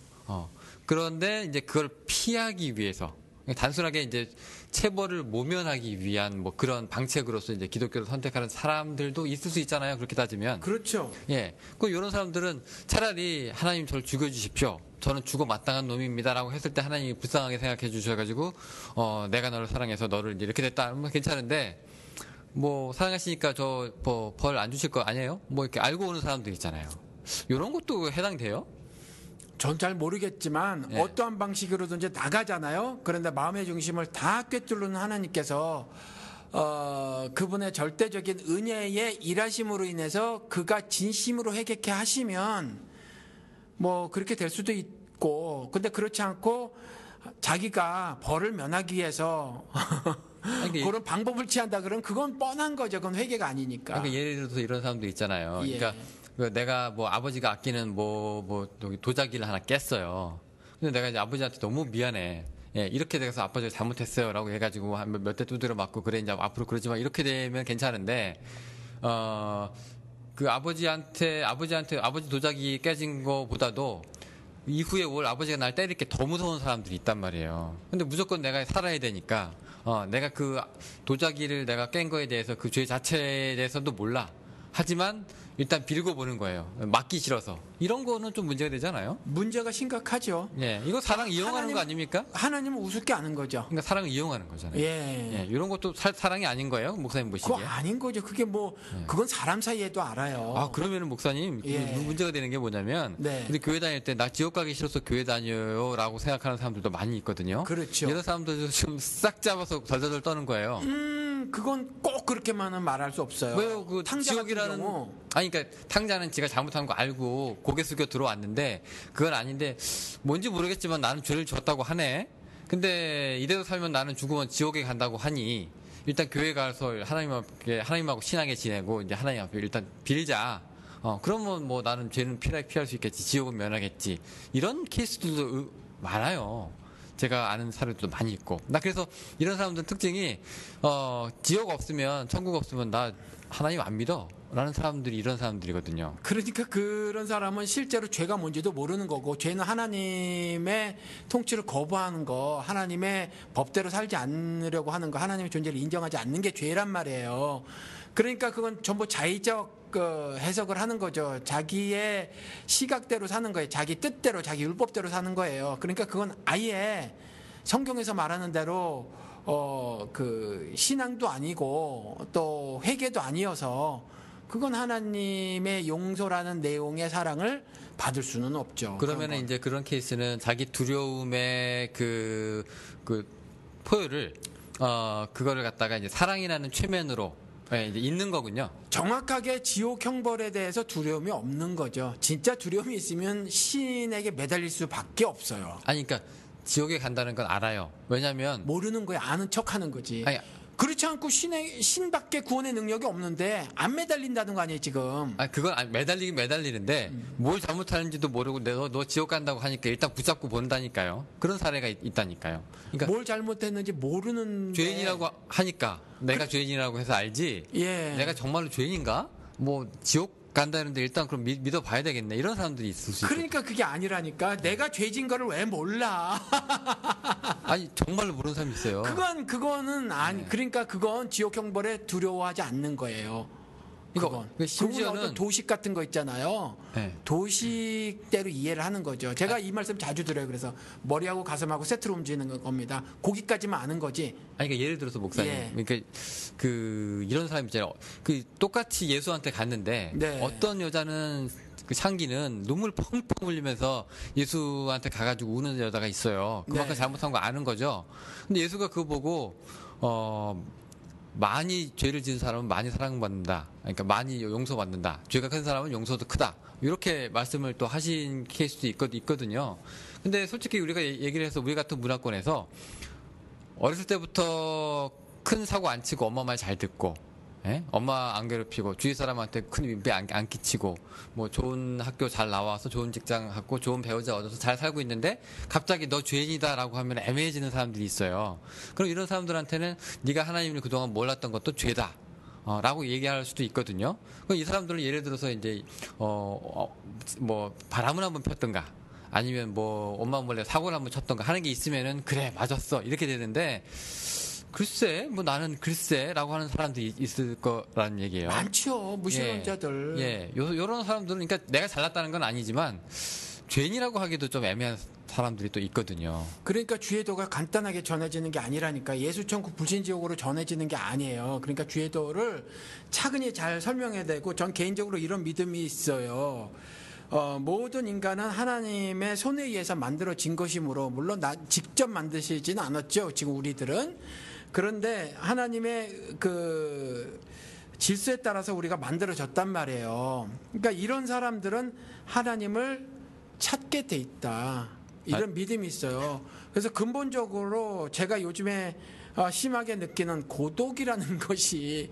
Speaker 1: 그런데 이제 그걸 피하기 위해서 단순하게 이제 체벌을 모면하기 위한 뭐 그런 방책으로서 이제 기독교를 선택하는 사람들도 있을 수 있잖아요. 그렇게 따지면.
Speaker 2: 그렇죠.
Speaker 1: 예. 그 이런 사람들은 차라리 하나님 저를 죽여주십시오. 저는 죽어 마땅한 놈입니다라고 했을 때 하나님이 불쌍하게 생각해 주셔가지고 내가 너를 사랑해서 너를 이렇게 됐다 하면 괜찮은데 뭐 사랑하시니까 저 벌 안 주실 거 아니에요? 뭐 이렇게 알고 오는 사람들 있잖아요. 이런 것도 해당돼요?
Speaker 2: 전 잘 모르겠지만
Speaker 1: 예.
Speaker 2: 어떠한 방식으로든지 나가잖아요. 그런데 마음의 중심을 다 꿰뚫는 하나님께서 그분의 절대적인 은혜의 일하심으로 인해서 그가 진심으로 회개케 하시면 뭐 그렇게 될 수도 있고, 근데 그렇지 않고 자기가 벌을 면하기 위해서 그런 방법을 취한다 그러면 그건 뻔한 거죠. 그건 회개가 아니니까.
Speaker 1: 그러니까 예를 들어서 이런 사람도 있잖아요.
Speaker 2: 예.
Speaker 1: 그러니까 내가 뭐 아버지가 아끼는 여기 도자기를 하나 깼어요. 근데 내가 이제 아버지한테 너무 미안해. 예, 이렇게 돼서 아버지가 잘못했어요라고 해가지고 몇 대 두드려 맞고 그래 이제 앞으로 그러지 마 이렇게 되면 괜찮은데 그 아버지 도자기 깨진 거보다도 이후에 올 아버지가 날 때릴 게 더 무서운 사람들이 있단 말이에요. 근데 무조건 내가 살아야 되니까 내가 그 도자기를 내가 깬 거에 대해서 그 죄 자체에 대해서도 몰라. 하지만 일단 빌고 보는 거예요. 맞기 싫어서. 이런 거는 좀 문제가 되잖아요.
Speaker 2: 문제가 심각하죠.
Speaker 1: 예, 이거 사랑 이용하는 거 아닙니까?
Speaker 2: 하나님은 우습게 아는 거죠.
Speaker 1: 그러니까 사랑을 이용하는 거잖아요.
Speaker 2: 예.
Speaker 1: 이런 것도 사랑이 아닌 거예요, 목사님
Speaker 2: 그거
Speaker 1: 보시기에?
Speaker 2: 아닌 거죠. 그게 뭐 그건 사람 사이에도 알아요.
Speaker 1: 그러면은 목사님
Speaker 2: 예.
Speaker 1: 문제가 되는 게 뭐냐면
Speaker 2: 네.
Speaker 1: 우리 교회 다닐 때 나 지옥 가기 싫어서 교회 다녀요라고 생각하는 사람들도 많이 있거든요.
Speaker 2: 그렇죠.
Speaker 1: 이런 사람들 좀 싹 잡아서 덜덜덜 떠는 거예요.
Speaker 2: 그건 꼭 그렇게만은 말할 수 없어요.
Speaker 1: 왜요? 그
Speaker 2: 탕자 같은
Speaker 1: 지옥이라는
Speaker 2: 경우
Speaker 1: 그러니까 탕자는 지가 잘못한 거 알고 고개 숙여 들어왔는데 그건 아닌데 뭔지 모르겠지만 나는 죄를 졌다고 하네. 근데 이대로 살면 나는 죽으면 지옥에 간다고 하니 일단 교회 가서 하나님하고 친하게 지내고 이제 하나님 앞에 일단 빌자. 그러면 뭐 나는 죄는 피할 수 있겠지. 지옥은 면하겠지. 이런 케이스들도 많아요. 제가 아는 사례도 많이 있고. 나 그래서 이런 사람들 특징이 지옥 없으면 천국 없으면 나 하나님 안 믿어 라는 사람들이 이런 사람들이거든요.
Speaker 2: 그러니까 그런 사람은 실제로 죄가 뭔지도 모르는 거고, 죄는 하나님의 통치를 거부하는 거, 하나님의 법대로 살지 않으려고 하는 거, 하나님의 존재를 인정하지 않는 게 죄란 말이에요. 그러니까 그건 전부 자의적 해석을 하는 거죠. 자기의 시각대로 사는 거예요. 자기 뜻대로, 자기 율법대로 사는 거예요. 그러니까 그건 아예 성경에서 말하는 대로 그 신앙도 아니고 또 회개도 아니어서 그건 하나님의 용서라는 내용의 사랑을 받을 수는 없죠.
Speaker 1: 그러면은 이제 그런 케이스는 자기 두려움의 그 포효를 그거를 갖다가 이제 사랑이라는 최면으로 이제 있는 거군요.
Speaker 2: 정확하게 지옥 형벌에 대해서 두려움이 없는 거죠. 진짜 두려움이 있으면 신에게 매달릴 수밖에 없어요.
Speaker 1: 아니 그러니까 지옥에 간다는 건 알아요. 왜냐면
Speaker 2: 모르는 거에 아는 척하는 거지.
Speaker 1: 아니,
Speaker 2: 그렇지 않고 신밖에 구원의 능력이 없는데 안 매달린다는 거 아니에요 지금.
Speaker 1: 그건 매달리긴 매달리는데 뭘 잘못하는지도 모르고 너 지옥 간다고 하니까 일단 붙잡고 본다니까요. 그런 사례가 있다니까요. 그러니까
Speaker 2: 뭘 잘못했는지 모르는
Speaker 1: 죄인이라고 하니까 내가 죄인이라고 해서 알지.
Speaker 2: 예.
Speaker 1: 내가 정말로 죄인인가? 뭐 지옥 간다는데 일단 그럼 믿어봐야 되겠네. 이런 사람들이 있을 수 있어요.
Speaker 2: 그러니까 그게 아니라니까. 내가 죄진 거를 왜 몰라?
Speaker 1: 아니 정말로 모르는 사람이 있어요.
Speaker 2: 그거는 아니. 그러니까 그건 지옥 형벌에 두려워하지 않는 거예요. 그건 심지어는 어떤 도식 같은 거 있잖아요.
Speaker 1: 네.
Speaker 2: 도식대로 이해를 하는 거죠. 제가 이 말씀 자주 드려요. 그래서 머리하고 가슴하고 세트로 움직이는 겁니다. 거기까지만 아는 거지.
Speaker 1: 아니 그러니까 예를 들어서 목사님,
Speaker 2: 예.
Speaker 1: 그러니까 이런 사람 있잖아요. 똑같이 예수한테 갔는데
Speaker 2: 네.
Speaker 1: 어떤 여자는 그 창기는 눈물 펑펑 흘리면서 예수한테 가가지고 우는 여자가 있어요. 그만큼
Speaker 2: 네.
Speaker 1: 잘못한 거 아는 거죠. 근데 예수가 그거 보고 많이 죄를 지은 사람은 많이 사랑받는다. 그러니까 많이 용서받는다. 죄가 큰 사람은 용서도 크다. 이렇게 말씀을 또 하신 케이스도 있거든요. 근데 솔직히 우리가 얘기를 해서 우리 같은 문화권에서 어렸을 때부터 큰 사고 안 치고 엄마 말 잘 듣고, 예? 엄마 안 괴롭히고 주위 사람한테 큰 민폐 안 끼치고 뭐 좋은 학교 잘 나와서 좋은 직장 갖고 좋은 배우자 얻어서 잘 살고 있는데 갑자기 너 죄인이다라고 하면 애매해지는 사람들이 있어요. 그럼 이런 사람들한테는 네가 하나님을 그동안 몰랐던 것도 죄다. 라고 얘기할 수도 있거든요. 그럼 이 사람들은 예를 들어서 이제 뭐 바람을 한번 폈던가 아니면 뭐 엄마 몰래 사고를 한번 쳤던가 하는 게 있으면은 그래 맞았어 이렇게 되는데 글쎄 뭐 나는 글쎄라고 하는 사람들이 있을 거라는 얘기예요.
Speaker 2: 많죠. 무신론자들.
Speaker 1: 요런 사람들은 그러니까 내가 잘났다는 건 아니지만 죄인이라고 하기도 좀 애매한 사람들이 또 있거든요.
Speaker 2: 그러니까 주의도가 간단하게 전해지는 게 아니라니까. 예수천국 불신지옥으로 전해지는 게 아니에요. 그러니까 주의도를 차근히 잘 설명해야 되고 전 개인적으로 이런 믿음이 있어요. 모든 인간은 하나님의 손에 의해서 만들어진 것이므로 물론 직접 만드시지는 않았죠. 지금 우리들은. 그런데 하나님의 그 질서에 따라서 우리가 만들어졌단 말이에요. 그러니까 이런 사람들은 하나님을 찾게 돼 있다. 이런 믿음이 있어요. 그래서 근본적으로 제가 요즘에 심하게 느끼는 고독이라는 것이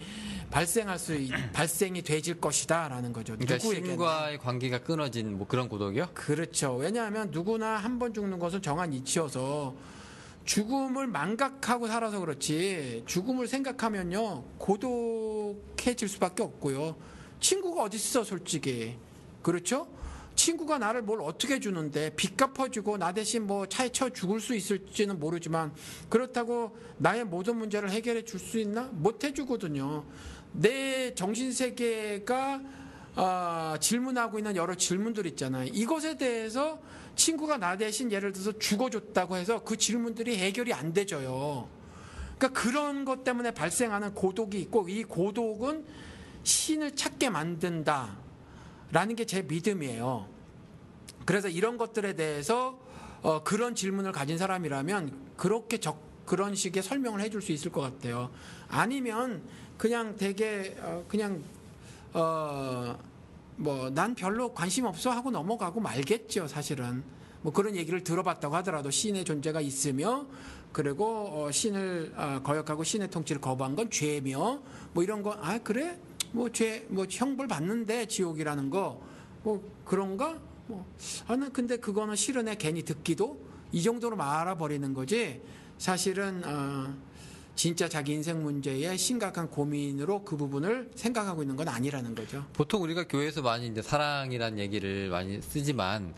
Speaker 2: 발생이 되질 것이다라는 거죠.
Speaker 1: 그러니까
Speaker 2: 누구에게나.
Speaker 1: 신과의 관계가 끊어진 뭐 그런 고독이요?
Speaker 2: 그렇죠. 왜냐하면 누구나 한 번 죽는 것은 정한 이치여서 죽음을 망각하고 살아서 그렇지 죽음을 생각하면요 고독해질 수밖에 없고요. 친구가 어디 있어 솔직히. 그렇죠? 친구가 나를 뭘 어떻게 주는데 빚 갚아주고 나 대신 뭐 차에 쳐 죽을 수 있을지는 모르지만 그렇다고 나의 모든 문제를 해결해 줄 수 있나? 못 해주거든요. 내 정신세계가 질문하고 있는 여러 질문들 있잖아요. 이것에 대해서 친구가 나 대신 예를 들어서 죽어줬다고 해서 그 질문들이 해결이 안 되져요. 그러니까 그런 것 때문에 발생하는 고독이 있고 이 고독은 신을 찾게 만든다 라는 게 제 믿음이에요. 그래서 이런 것들에 대해서 그런 질문을 가진 사람이라면 그런 식의 설명을 해줄 수 있을 것 같아요. 아니면 그냥 되게 뭐 난 별로 관심 없어 하고 넘어가고 말겠죠. 사실은 뭐 그런 얘기를 들어봤다고 하더라도 신의 존재가 있으며 그리고 신을 거역하고 신의 통치를 거부한 건 죄며 뭐 이런 거 그래 뭐 형벌 받는데 지옥이라는 거 뭐 그런가 난 근데 그거는 싫으네 괜히 듣기도 이 정도로 말아버리는 거지. 사실은 진짜 자기 인생 문제에 심각한 고민으로 그 부분을 생각하고 있는 건 아니라는 거죠.
Speaker 1: 보통 우리가 교회에서 많이 이제 사랑이라는 얘기를 많이 쓰지만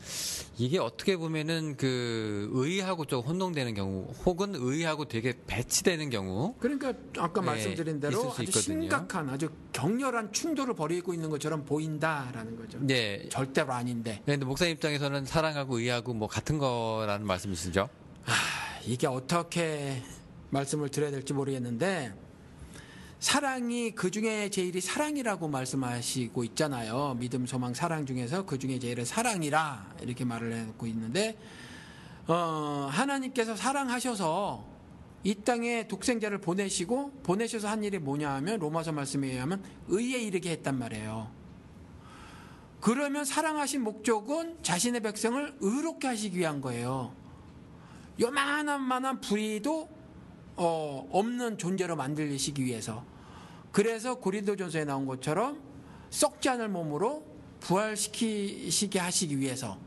Speaker 1: 이게 어떻게 보면은 그 의하고 좀 혼동되는 경우 혹은 의하고 되게 배치되는 경우
Speaker 2: 그러니까 아까 말씀드린 대로
Speaker 1: 있을 수
Speaker 2: 아주
Speaker 1: 있거든요.
Speaker 2: 심각한 아주 격렬한 충돌을 벌이고 있는 것처럼 보인다라는 거죠.
Speaker 1: 네.
Speaker 2: 절대로 아닌데.
Speaker 1: 근데 목사님 입장에서는 사랑하고 의하고 뭐 같은 거라는 말씀이시죠?
Speaker 2: 이게 어떻게 말씀을 드려야 될지 모르겠는데 사랑이 그중에 제일이 사랑이라고 말씀하시고 있잖아요. 믿음, 소망, 사랑 중에서 그중에 제일은 사랑이라 이렇게 말을 해놓고 있는데 하나님께서 사랑하셔서 이 땅에 독생자를 보내셔서 한 일이 뭐냐 하면 로마서 말씀에 의하면 의에 이르게 했단 말이에요. 그러면 사랑하신 목적은 자신의 백성을 의롭게 하시기 위한 거예요. 요만한 불의도 없는 존재로 만들시기 위해서. 그래서 고린도전서에 나온 것처럼 썩지 않을 몸으로 부활시키시게 하시기 위해서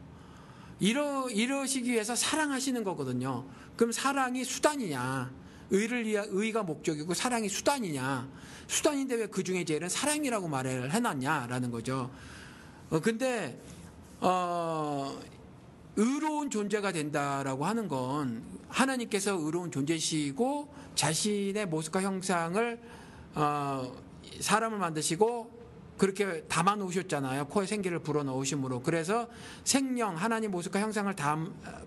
Speaker 2: 이러시기 위해서 사랑하시는 거거든요. 그럼 사랑이 수단이냐? 의를 위한 의가 목적이고 사랑이 수단이냐? 수단인데 왜 그 중에 제일은 사랑이라고 말을 해놨냐라는 거죠. 근데 의로운 존재가 된다라고 하는 건 하나님께서 의로운 존재시고 자신의 모습과 형상을 사람을 만드시고 그렇게 담아 놓으셨잖아요. 코에 생기를 불어 넣으심으로. 그래서 생령, 하나님 모습과 형상을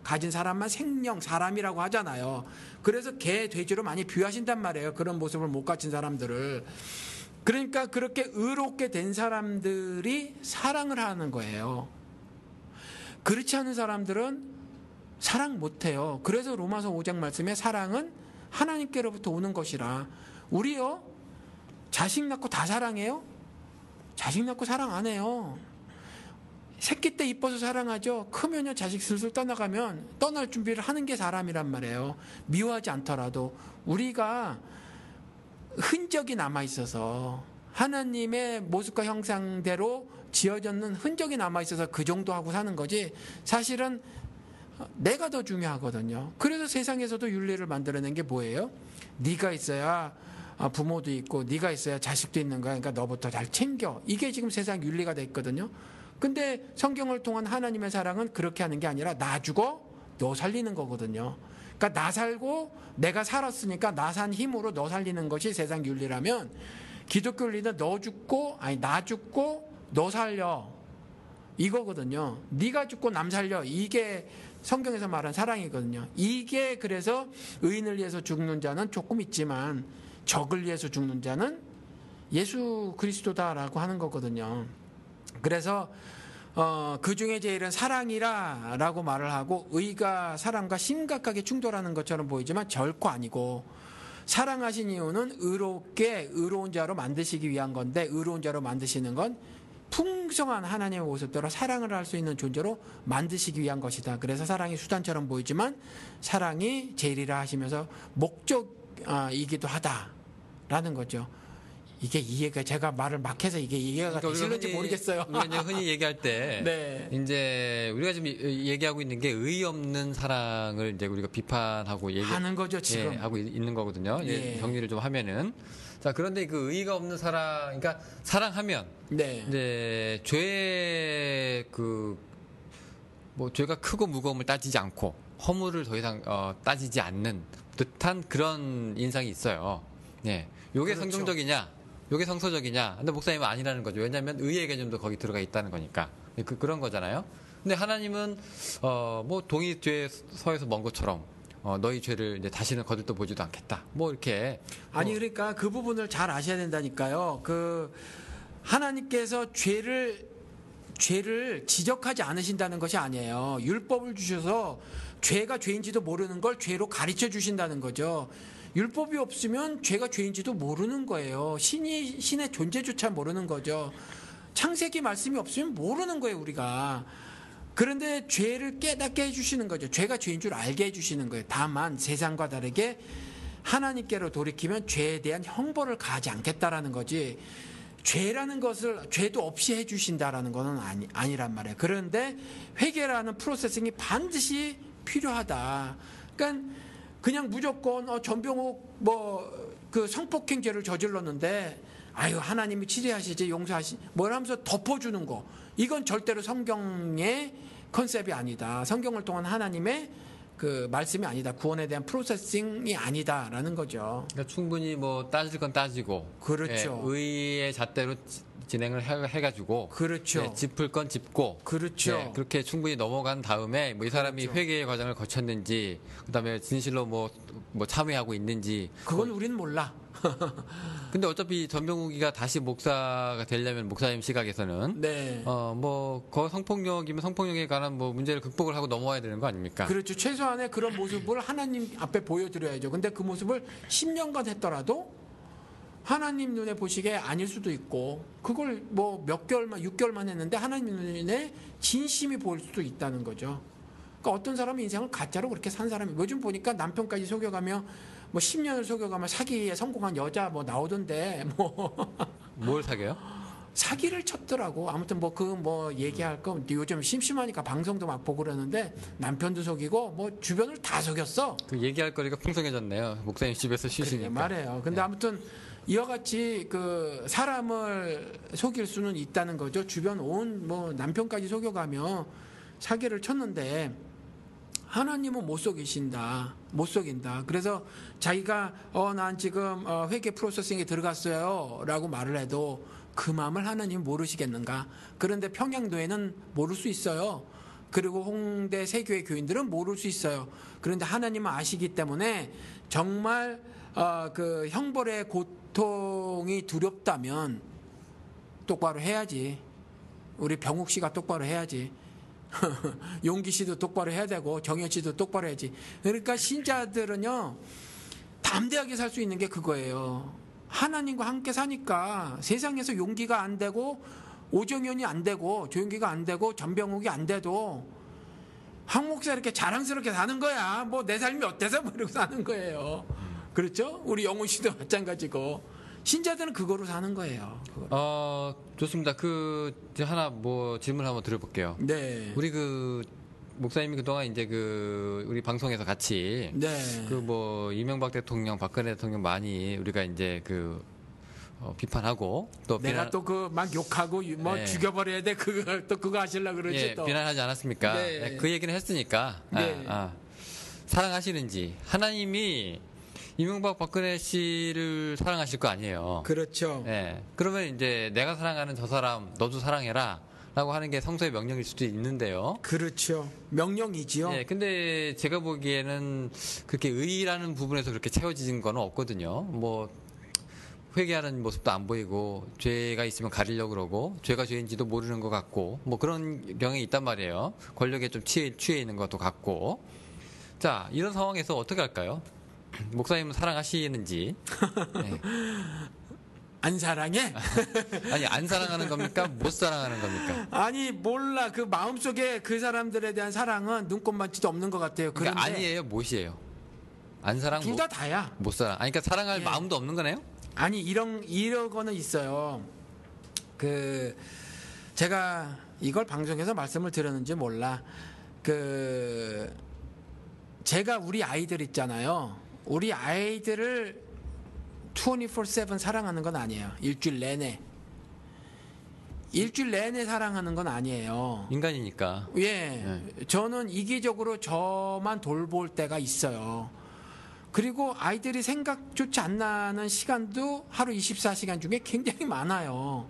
Speaker 2: 가진 사람만 생령, 사람이라고 하잖아요. 그래서 개, 돼지로 많이 비유하신단 말이에요. 그런 모습을 못 갖춘 사람들을. 그러니까 그렇게 의롭게 된 사람들이 사랑을 하는 거예요. 그렇지 않은 사람들은 사랑 못해요. 그래서 로마서 5장 말씀에 사랑은 하나님께로부터 오는 것이라. 우리요, 자식 낳고 다 사랑해요? 자식 낳고 사랑 안 해요. 새끼 때 이뻐서 사랑하죠. 크면요, 자식 슬슬 떠나가면 떠날 준비를 하는 게 사람이란 말이에요. 미워하지 않더라도. 우리가 흔적이 남아있어서 하나님의 모습과 형상대로 지어졌는 흔적이 남아있어서 그 정도 하고 사는 거지, 사실은 내가 더 중요하거든요. 그래서 세상에서도 윤리를 만들어낸 게 뭐예요? 네가 있어야 부모도 있고 네가 있어야 자식도 있는 거야. 그러니까 너부터 잘 챙겨. 이게 지금 세상 윤리가 돼 있거든요. 근데 성경을 통한 하나님의 사랑은 그렇게 하는 게 아니라 나 주고 너 살리는 거거든요. 그러니까 나 살고 내가 살았으니까 나 산 힘으로 너 살리는 것이 세상 윤리라면, 기독교 윤리는 나 죽고 너 살려, 이거거든요. 네가 죽고 남 살려, 이게 성경에서 말한 사랑이거든요. 이게 그래서 의인을 위해서 죽는 자는 조금 있지만 적을 위해서 죽는 자는 예수 그리스도다라고 하는 거거든요. 그래서 그 중에 제일은 사랑이라라고 말을 하고, 의가 사랑과 심각하게 충돌하는 것처럼 보이지만 결코 아니고, 사랑하신 이유는 의로운 자로 만드시기 위한 건데, 의로운 자로 만드시는 건 풍성한 하나님의 모습대로 사랑을 할 수 있는 존재로 만드시기 위한 것이다. 그래서 사랑이 수단처럼 보이지만 사랑이 제일이라 하시면서 목적이기도 하다라는 거죠. 이게 이해가, 제가 말을 막 해서 이게 이해가 되실는지 모르겠어요.
Speaker 1: 우리가 이제 흔히 얘기할 때,
Speaker 2: 네.
Speaker 1: 이제 우리가 지금 얘기하고 있는 게 의의 없는 사랑을 이제 우리가 비판하고
Speaker 2: 하는 거죠, 지금.
Speaker 1: 하고 있는 거거든요.
Speaker 2: 예.
Speaker 1: 정리를 좀 하면은. 자, 그런데 그 의의가 없는 사랑, 그러니까 사랑하면,
Speaker 2: 네.
Speaker 1: 이제 죄가 크고 무거움을 따지지 않고 허물을 더 이상 따지지 않는 듯한 그런 인상이 있어요. 예. 요게
Speaker 2: 그렇죠.
Speaker 1: 성경적이냐? 요게 성서적이냐? 근데 목사님은 아니라는 거죠. 왜냐하면 의의 개념도 거기 들어가 있다는 거니까. 그런 거잖아요. 근데 하나님은 동이 죄 서에서 먼 것처럼 너희 죄를 이제 다시는 거들떠 보지도 않겠다. 이렇게.
Speaker 2: 아니, 그러니까 그 부분을 잘 아셔야 된다니까요. 하나님께서 죄를 지적하지 않으신다는 것이 아니에요. 율법을 주셔서 죄가 죄인지도 모르는 걸 죄로 가르쳐 주신다는 거죠. 율법이 없으면 죄가 죄인지도 모르는 거예요. 신의 존재조차 모르는 거죠. 창세기 말씀이 없으면 모르는 거예요, 우리가. 그런데 죄를 깨닫게 해주시는 거죠. 죄가 죄인 줄 알게 해주시는 거예요. 다만 세상과 다르게 하나님께로 돌이키면 죄에 대한 형벌을 가하지 않겠다라는 거지, 죄라는 것을 죄도 없이 해주신다라는 것은 아니란 말이에요. 그런데 회개라는 프로세싱이 반드시 필요하다. 그러니까 그냥 무조건 전병욱 성폭행죄를 저질렀는데 하나님이 치료하시지, 하면서 덮어주는 거, 이건 절대로 성경의 컨셉이 아니다. 성경을 통한 하나님의 그 말씀이 아니다. 구원에 대한 프로세싱이 아니다라는 거죠.
Speaker 1: 그러니까 충분히 따질 건 따지고,
Speaker 2: 그렇죠.
Speaker 1: 의의 잣대로 진행을 해가지고,
Speaker 2: 그렇죠.
Speaker 1: 짚을 건 짚고,
Speaker 2: 그렇죠.
Speaker 1: 그렇게 충분히 넘어간 다음에 이 사람이
Speaker 2: 그렇죠.
Speaker 1: 회개의 과정을 거쳤는지, 그다음에 진실로 참여하고 있는지,
Speaker 2: 그건 우리는 몰라.
Speaker 1: 근데 어차피 전병욱이가 다시 목사가 되려면 목사님 시각에서는
Speaker 2: 네.
Speaker 1: 성폭력이면 성폭력에 관한 문제를 극복을 하고 넘어와야 되는 거 아닙니까?
Speaker 2: 그렇죠. 최소한의 그런 모습을 하나님 앞에 보여드려야죠. 근데 그 모습을 10년간 했더라도 하나님 눈에 보시기에 아닐 수도 있고, 그걸 몇 개월만, 6개월만 했는데 하나님 눈에 진심이 보일 수도 있다는 거죠. 그러니까 어떤 사람은 인생을 가짜로 그렇게 산 사람이, 요즘 보니까 남편까지 속여가며 뭐 10년을 속여가면 사기에 성공한 여자 뭐 나오던데 뭐
Speaker 1: 뭘 사게요?
Speaker 2: 사기를 쳤더라고. 아무튼 뭐 그 뭐 얘기할 거 요즘 심심하니까 방송도 막 보고 그러는데 남편도 속이고 뭐 주변을 다 속였어.
Speaker 1: 그 얘기할 거리가 풍성해졌네요. 목사님 집에서 쉬시니까.
Speaker 2: 말해요. 근데 아무튼 이와 같이 그 사람을 속일 수는 있다는 거죠. 주변 온 뭐 남편까지 속여가며 사기를 쳤는데 하나님은 못 속이신다. 못 속인다. 그래서 자기가 난 지금 회계 프로세싱에 들어갔어요라고 말을 해도 그 마음을 하나님 모르시겠는가? 그런데 평양교회는 모를 수 있어요. 그리고 홍대 세교회 교인들은 모를 수 있어요. 그런데 하나님은 아시기 때문에 정말 그 형벌의 고통이 두렵다면 똑바로 해야지. 우리 병욱 씨가 똑바로 해야지. 용기 씨도 똑바로 해야 되고 정현 씨도 똑바로 해야지. 그러니까 신자들은요 담대하게 살 수 있는 게 그거예요. 하나님과 함께 사니까 세상에서 용기가 안 되고 오정현이 안 되고 조용기가 안 되고 전병욱이 안 돼도 황 목사 이렇게 자랑스럽게 사는 거야. 뭐 내 삶이 어때서 뭐 이러고 사는 거예요. 그렇죠? 우리 영훈 씨도 마찬가지고 신자들은 그거로 사는 거예요.
Speaker 1: 좋습니다. 이제 하나 뭐 질문 한번 드려볼게요.
Speaker 2: 네.
Speaker 1: 우리 목사님이 그동안 이제 우리 방송에서 같이
Speaker 2: 네.
Speaker 1: 뭐 이명박 대통령, 박근혜 대통령 많이 우리가 이제 비판하고 또
Speaker 2: 내가 또 막 욕하고 뭐
Speaker 1: 네.
Speaker 2: 죽여버려야 돼. 그거 하시려고 그러지
Speaker 1: 예,
Speaker 2: 또.
Speaker 1: 비난하지 않았습니까?
Speaker 2: 네.
Speaker 1: 네, 그 얘기는 했으니까
Speaker 2: 네.
Speaker 1: 사랑하시는지 하나님이 이명박 박근혜 씨를 사랑하실 거 아니에요.
Speaker 2: 그렇죠.
Speaker 1: 예. 그러면 이제 내가 사랑하는 저 사람 너도 사랑해라 라고 하는 게 성서의 명령일 수도 있는데요.
Speaker 2: 그렇죠. 명령이지요.
Speaker 1: 예, 근데 제가 보기에는 그렇게 의라는 부분에서 그렇게 채워지는 건 없거든요. 뭐 회개하는 모습도 안 보이고 죄가 있으면 가리려고 그러고 죄가 죄인지도 모르는 것 같고 뭐 그런 경향이 있단 말이에요. 권력에 좀 취해 있는 것도 같고. 자, 이런 상황에서 어떻게 할까요? 목사님은 사랑하시는지. 네.
Speaker 2: 안 사랑해?
Speaker 1: 아니, 안 사랑하는 겁니까? 못 사랑하는 겁니까?
Speaker 2: 아니 몰라. 그 마음속에 그 사람들에 대한 사랑은 눈꼽만치도 없는 것 같아요.
Speaker 1: 그러니까
Speaker 2: 그런데
Speaker 1: 아니에요, 못이에요. 안 사랑,
Speaker 2: 둘 다 다야.
Speaker 1: 못 사랑. 아니, 그러니까 사랑할
Speaker 2: 예.
Speaker 1: 마음도 없는 거네요?
Speaker 2: 아니 이런 거는 있어요. 제가 이걸 방송에서 말씀을 드렸는지 몰라. 제가 우리 아이들 있잖아요. 우리 아이들을 24/7 사랑하는 건 아니에요. 일주일 내내 사랑하는 건 아니에요.
Speaker 1: 인간이니까.
Speaker 2: 예. 저는 이기적으로 저만 돌볼 때가 있어요. 그리고 아이들이 생각조차 안 나는 시간도 하루 24시간 중에 굉장히 많아요.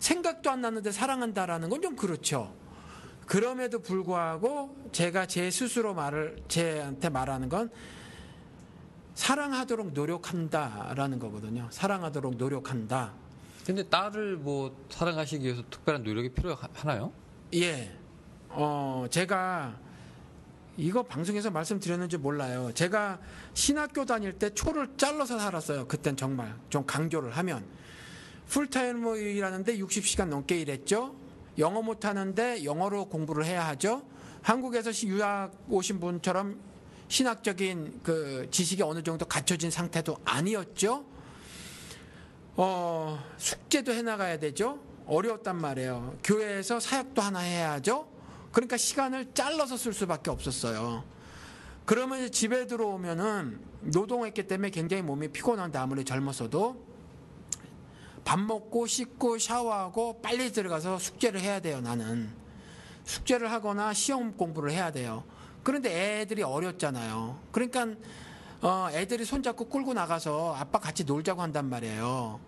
Speaker 2: 생각도 안 나는데 사랑한다라는 건 좀 그렇죠. 그럼에도 불구하고 제가 제 스스로 쟤한테 말하는 건 사랑하도록 노력한다라는 거거든요. 사랑하도록 노력한다.
Speaker 1: 근데 딸을 뭐 사랑하시기 위해서 특별한 노력이 필요하나요?
Speaker 2: 예. 제가 이거 방송에서 말씀드렸는지 몰라요. 제가 신학교 다닐 때 초를 잘라서 살았어요. 그땐 정말 좀 강조를 하면 풀타임으로 일하는데 60시간 넘게 일했죠. 영어 못하는데 영어로 공부를 해야 하죠. 한국에서 유학 오신 분처럼 신학적인 그 지식이 어느 정도 갖춰진 상태도 아니었죠. 숙제도 해나가야 되죠. 어려웠단 말이에요. 교회에서 사역도 하나 해야죠. 그러니까 시간을 잘라서 쓸 수밖에 없었어요. 그러면 이제 집에 들어오면은 노동했기 때문에 굉장히 몸이 피곤한데 아무리 젊었어도 밥 먹고 씻고 샤워하고 빨리 들어가서 숙제를 해야 돼요. 나는 숙제를 하거나 시험 공부를 해야 돼요. 그런데 애들이 어렸잖아요. 그러니까 애들이 손잡고 끌고 나가서 아빠 같이 놀자고 한단 말이에요.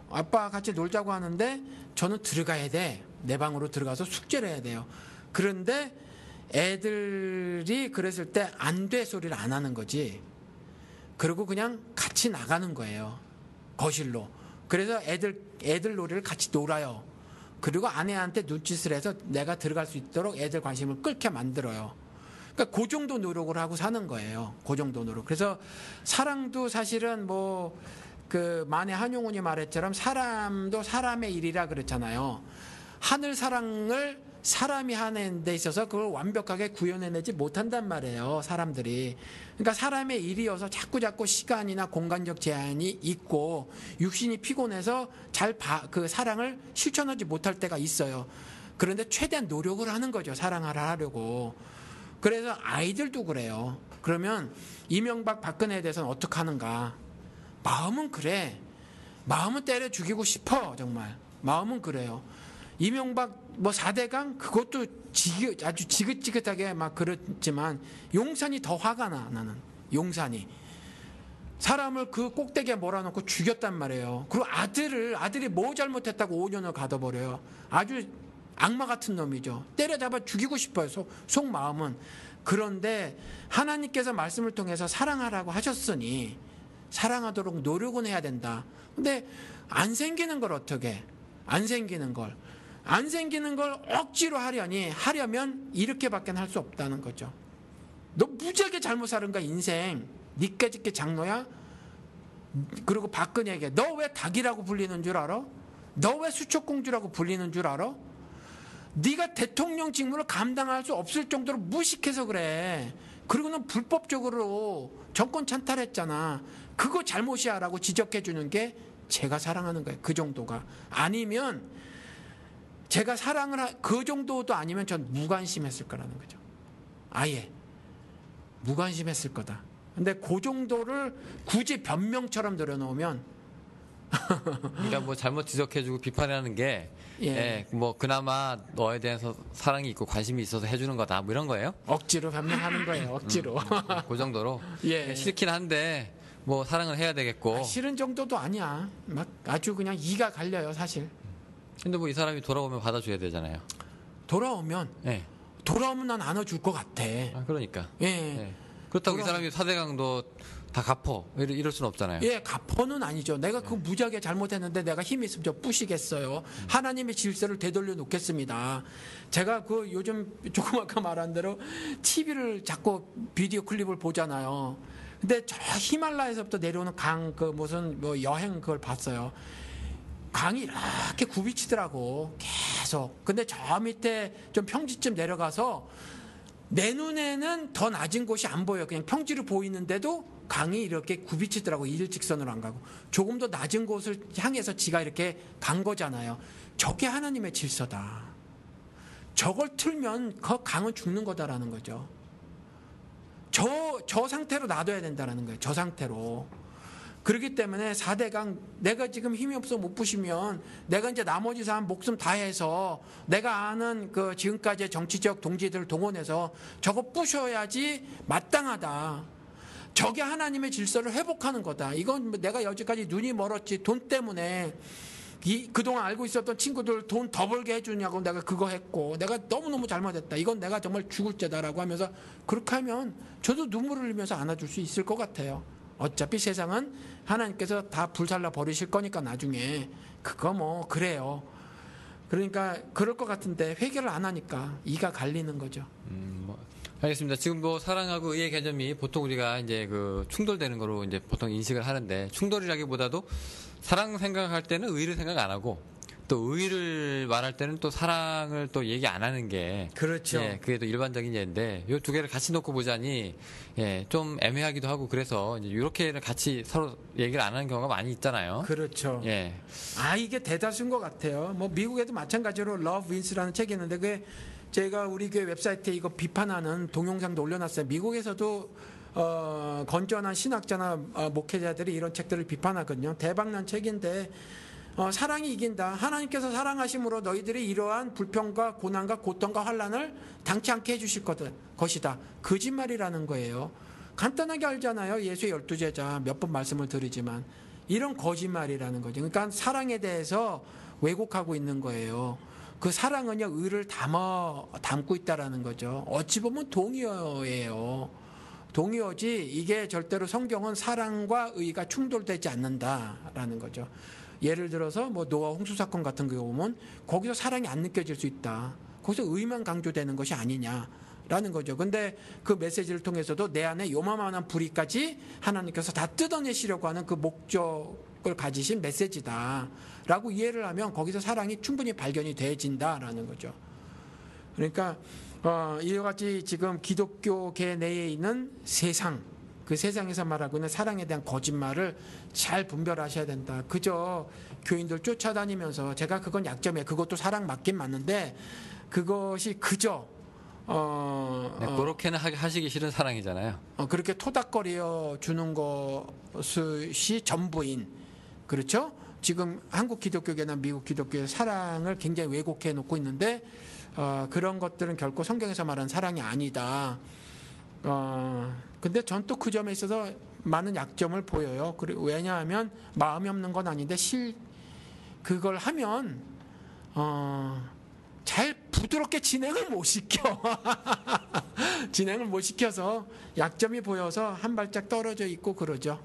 Speaker 2: 아빠 같이 놀자고 하는데 저는 들어가야 돼. 내 방으로 들어가서 숙제를 해야 돼요. 그런데 애들이 그랬을 때 안 돼 소리를 안 하는 거지. 그리고 그냥 같이 나가는 거예요. 거실로. 그래서 애들 놀이를 같이 놀아요. 그리고 아내한테 눈짓을 해서 내가 들어갈 수 있도록 애들 관심을 끌게 만들어요. 그러니까 그 정도 노력을 하고 사는 거예요. 그 정도 노력. 그래서 사랑도 사실은 만해 한용운이 말했처럼 사람도 사람의 일이라 그랬잖아요. 하늘 사랑을 사람이 하는 데 있어서 그걸 완벽하게 구현해내지 못한단 말이에요. 사람들이. 그러니까 사람의 일이어서 자꾸 시간이나 공간적 제한이 있고 육신이 피곤해서 그 사랑을 실천하지 못할 때가 있어요. 그런데 최대한 노력을 하는 거죠. 사랑을 하려고. 그래서 아이들도 그래요. 그러면 이명박 박근혜에 대해서는 어떻게 하는가? 마음은 그래. 마음은 때려 죽이고 싶어. 정말. 마음은 그래요. 이명박 4대강 그것도 아주 지긋지긋하게 막 그렇지만 용산이 더 화가 나. 나는 용산이 사람을 그 꼭대기에 몰아넣고 죽였단 말이에요. 그리고 아들이 뭐 잘못했다고 5년을 가둬버려요. 아주 악마 같은 놈이죠. 때려잡아 죽이고 싶어요. 속마음은. 그런데 하나님께서 말씀을 통해서 사랑하라고 하셨으니 사랑하도록 노력은 해야 된다. 근데 안 생기는 걸 어떻게? 안 생기는 걸 억지로 하려면 이렇게밖에 할 수 없다는 거죠. 너 무지하게 잘못 사는 거야 인생. 니까짓게 장로야? 그리고 박근혜에게 너 왜 닭이라고 불리는 줄 알아? 너 왜 수초공주라고 불리는 줄 알아? 네가 대통령 직무를 감당할 수 없을 정도로 무식해서 그래. 그리고는 불법적으로 정권 찬탈했잖아. 그거 잘못이야 라고 지적해 주는 게 제가 사랑하는 거예요. 그 정도가. 아니면 제가 그 정도도 아니면 전 무관심했을 거라는 거죠. 아예 무관심했을 거다. 근데 그 정도를 굳이 변명처럼 들여놓으면
Speaker 1: 그러니까 뭐 잘못 지적해주고 비판하는 게 그나마 너에 대해서 사랑이 있고 관심이 있어서 해주는 거다 뭐 이런 거예요?
Speaker 2: 억지로 변명하는 거예요. 억지로.
Speaker 1: 그 정도로
Speaker 2: 예.
Speaker 1: 싫긴 한데 뭐 사랑을 해야 되겠고.
Speaker 2: 싫은 정도도 아니야. 막 아주 그냥 이가 갈려요 사실.
Speaker 1: 근데 뭐 이 사람이 돌아오면 받아줘야 되잖아요.
Speaker 2: 돌아오면 난 안아줄 것 같아.
Speaker 1: 그러니까.
Speaker 2: 예.
Speaker 1: 그렇다고 이 사람이 4대강도 다 갚어 이럴 수는 없잖아요.
Speaker 2: 예, 갚어는 아니죠. 내가 그 무지하게 잘못했는데 내가 힘이 있으면 저 부시겠어요. 하나님의 질서를 되돌려 놓겠습니다. 제가 그 요즘 조금 아까 말한 대로 TV를 자꾸 비디오 클립을 보잖아요. 근데 저 히말라야에서부터 내려오는 무슨 여행 그걸 봤어요. 강이 이렇게 굽이치더라고 계속. 근데 저 밑에 좀 평지쯤 내려가서 내 눈에는 더 낮은 곳이 안 보여. 그냥 평지로 보이는데도 강이 이렇게 굽이치더라고. 일직선으로 안 가고. 조금 더 낮은 곳을 향해서 지가 이렇게 간 거잖아요. 저게 하나님의 질서다. 저걸 틀면 그 강은 죽는 거다라는 거죠. 저 상태로 놔둬야 된다는 거예요. 저 상태로. 그렇기 때문에 4대강 내가 지금 힘이 없어 못 부시면 내가 이제 나머지 사람 목숨 다해서 내가 아는 그 지금까지의 정치적 동지들을 동원해서 저거 부셔야지 마땅하다. 저게 하나님의 질서를 회복하는 거다. 이건 내가 여지까지 눈이 멀었지 돈 때문에 그동안 알고 있었던 친구들 돈 더 벌게 해주냐고 내가 그거 했고 내가 너무너무 잘못했다. 이건 내가 정말 죽을 죄다라고 하면서 그렇게 하면 저도 눈물을 흘리면서 안아줄 수 있을 것 같아요. 어차피 세상은 하나님께서 다 불살라 버리실 거니까 나중에 그거 그래요. 그러니까 그럴 것 같은데 회개를 안 하니까 이가 갈리는 거죠.
Speaker 1: 알겠습니다. 지금 사랑하고 의의 개념이 보통 우리가 이제 충돌되는 거로 이제 보통 인식을 하는데 충돌이라기보다도 사랑 생각할 때는 의를 생각 안 하고 또 의를 말할 때는 또 사랑을 또 얘기 안 하는 게
Speaker 2: 그렇죠.
Speaker 1: 그게 또 일반적인 예인데 이 두 개를 같이 놓고 보자니 좀 애매하기도 하고 그래서 이제 이렇게 같이 서로 얘기를 안 하는 경우가 많이 있잖아요.
Speaker 2: 그렇죠. 이게 대다수인 것 같아요. 미국에도 마찬가지로 Love Wins라는 책이 있는데 그게 제가 우리 교회 웹사이트에 이거 비판하는 동영상도 올려놨어요. 미국에서도 건전한 신학자나 목회자들이 이런 책들을 비판하거든요. 대박난 책인데 사랑이 이긴다. 하나님께서 사랑하심으로 너희들이 이러한 불평과 고난과 고통과 환난을 당치 않게 해주실 것이다. 거짓말이라는 거예요. 간단하게 알잖아요. 예수의 12제자 몇 번 말씀을 드리지만 이런 거짓말이라는 거죠. 그러니까 사랑에 대해서 왜곡하고 있는 거예요. 그 사랑은요 의를 담고 있다라는 거죠. 어찌 보면 동의어예요. 동의어지 이게 절대로 성경은 사랑과 의가 충돌되지 않는다라는 거죠. 예를 들어서 노아 홍수 사건 같은 경우 보면 거기서 사랑이 안 느껴질 수 있다. 거기서 의만 강조되는 것이 아니냐라는 거죠. 근데 그 메시지를 통해서도 내 안에 요만한 불이까지 하나님께서 다 뜯어내시려고 하는 그 목적을 가지신 메시지다라고 이해를 하면 거기서 사랑이 충분히 발견이 되어진다라는 거죠. 그러니까 이와 같이 지금 기독교계 내에 있는 세상, 그 세상에서 말하고 있는 사랑에 대한 거짓말을 잘 분별하셔야 된다. 그저 교인들 쫓아다니면서, 제가 그건 약점이에요. 그것도 사랑 맞긴 맞는데 그것이 그저
Speaker 1: 그렇게는 하시기 싫은 사랑이잖아요.
Speaker 2: 그렇게 토닥거려 주는 것이 전부인, 그렇죠? 지금 한국 기독교계나 미국 기독교의 사랑을 굉장히 왜곡해 놓고 있는데 그런 것들은 결코 성경에서 말하는 사랑이 아니다. 근데 전 또 그 점에 있어서 많은 약점을 보여요. 왜냐하면 마음이 없는 건 아닌데 그걸 하면 잘 부드럽게 진행을 못 시켜. 진행을 못 시켜서 약점이 보여서 한 발짝 떨어져 있고 그러죠.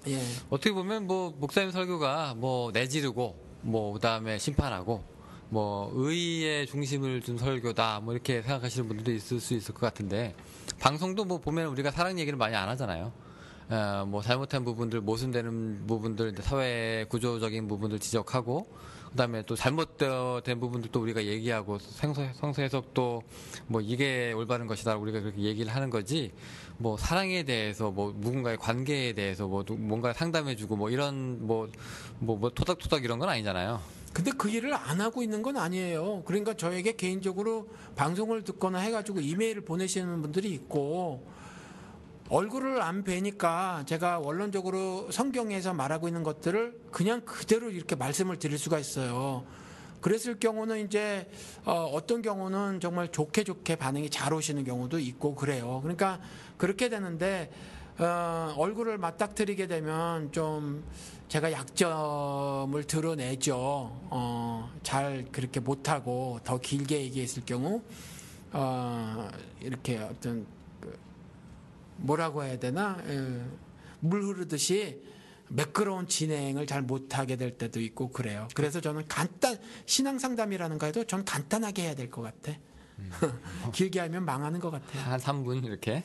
Speaker 1: 예. 어떻게 보면 목사님 설교가 내지르고 그다음에 심판하고 의의 중심을 둔 설교다 이렇게 생각하시는 분들도 있을 수 있을 것 같은데, 방송도 보면 우리가 사랑 얘기를 많이 안 하잖아요. 잘못한 부분들, 모순되는 부분들, 사회 구조적인 부분들 지적하고, 그다음에 또 잘못된 부분들도 우리가 얘기하고, 성서 해석도 이게 올바른 것이다 우리가 그렇게 얘기를 하는 거지, 사랑에 대해서 누군가의 관계에 대해서 뭔가 상담해주고 이런 토닥토닥 이런 건 아니잖아요.
Speaker 2: 근데 그 일을 안 하고 있는 건 아니에요. 그러니까 저에게 개인적으로 방송을 듣거나 해가지고 이메일을 보내시는 분들이 있고, 얼굴을 안 뵈니까 제가 원론적으로 성경에서 말하고 있는 것들을 그냥 그대로 이렇게 말씀을 드릴 수가 있어요. 그랬을 경우는 이제 어떤 경우는 정말 좋게 반응이 잘 오시는 경우도 있고 그래요. 그러니까 그렇게 되는데 얼굴을 맞닥뜨리게 되면 좀 제가 약점을 드러내죠. 잘 그렇게 못하고 더 길게 얘기했을 경우 이렇게 어떤 뭐라고 해야 되나, 물 흐르듯이 매끄러운 진행을 잘 못하게 될 때도 있고 그래요. 그래서 저는 신앙 상담이라는 거 해도 전 간단하게 해야 될 것 같아. 길게 하면 망하는 것 같아요.
Speaker 1: 한 3분 이렇게.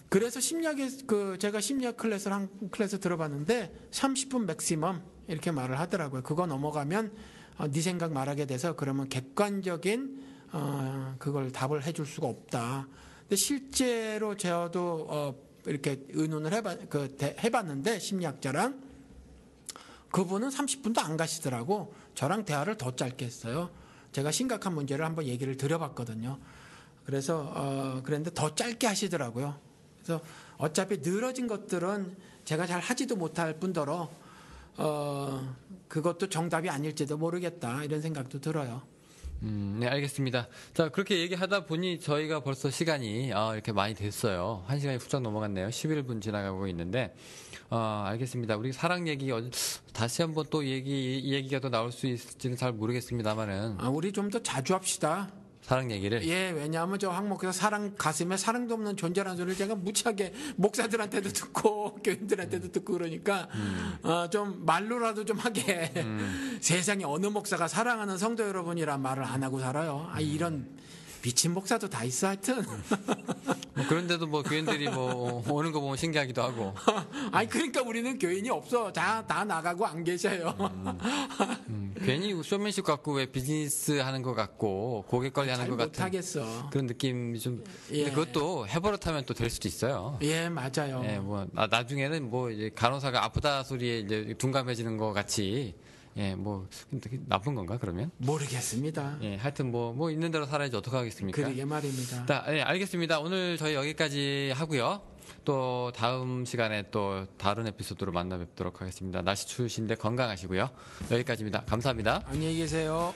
Speaker 2: 그래서 제가 심리학 클래스 들어봤는데 30분 맥시멈 이렇게 말을 하더라고요. 그거 넘어가면 네 생각 말하게 돼서 그러면 객관적인 그걸 답을 해줄 수가 없다. 근데 실제로 저도 이렇게 의논을 해봤는데 심리학자랑, 그분은 30분도 안 가시더라고. 저랑 대화를 더 짧게 했어요. 제가 심각한 문제를 한번 얘기를 드려봤거든요. 그래서 그랬는데 더 짧게 하시더라고요. 그래서 어차피 늘어진 것들은 제가 잘 하지도 못할 뿐더러 그것도 정답이 아닐지도 모르겠다, 이런 생각도 들어요.
Speaker 1: 네, 알겠습니다. 자, 그렇게 얘기하다 보니 저희가 벌써 시간이 이렇게 많이 됐어요. 1시간이 훌쩍 넘어갔네요. 11분 지나가고 있는데, 알겠습니다. 우리 사랑 얘기 다시 한번 또 얘기가 더 나올 수 있을지는 잘 모르겠습니다만은.
Speaker 2: 우리 좀 더 자주 합시다.
Speaker 1: 사랑 얘기를?
Speaker 2: 예, 왜냐하면 저 항목에서 가슴에 사랑도 없는 존재라는 소리를 제가 무지하게 목사들한테도 듣고 교인들한테도 듣고 그러니까 좀 말로라도 좀 하게 세상에 어느 목사가 사랑하는 성도 여러분이란 말을 안 하고 살아요. 이런 미친 목사도 다 있어 하여튼.
Speaker 1: 그런데도 교인들이 오는 거 보면 신기하기도 하고.
Speaker 2: 그러니까 우리는 교인이 없어. 다 나가고 안 계셔요.
Speaker 1: 괜히 쇼맨십 같고 왜 비즈니스 하는 것 같고 고객 관리하는 것 같은
Speaker 2: 못하겠어.
Speaker 1: 그런 느낌이 좀.
Speaker 2: 예.
Speaker 1: 근데 그것도 해버릇하면 또 될 수도 있어요.
Speaker 2: 예, 맞아요.
Speaker 1: 예, 나중에는 이제 간호사가 아프다 소리에 이제 둔감해지는 것 같이. 예, 나쁜 건가, 그러면?
Speaker 2: 모르겠습니다.
Speaker 1: 예, 하여튼 있는 대로 살아야지 어떡하겠습니까?
Speaker 2: 그러게 말입니다.
Speaker 1: 예, 알겠습니다. 오늘 저희 여기까지 하고요. 또 다음 시간에 또 다른 에피소드로 만나 뵙도록 하겠습니다. 날씨 추우신데 건강하시고요. 여기까지입니다. 감사합니다.
Speaker 2: 안녕히 계세요.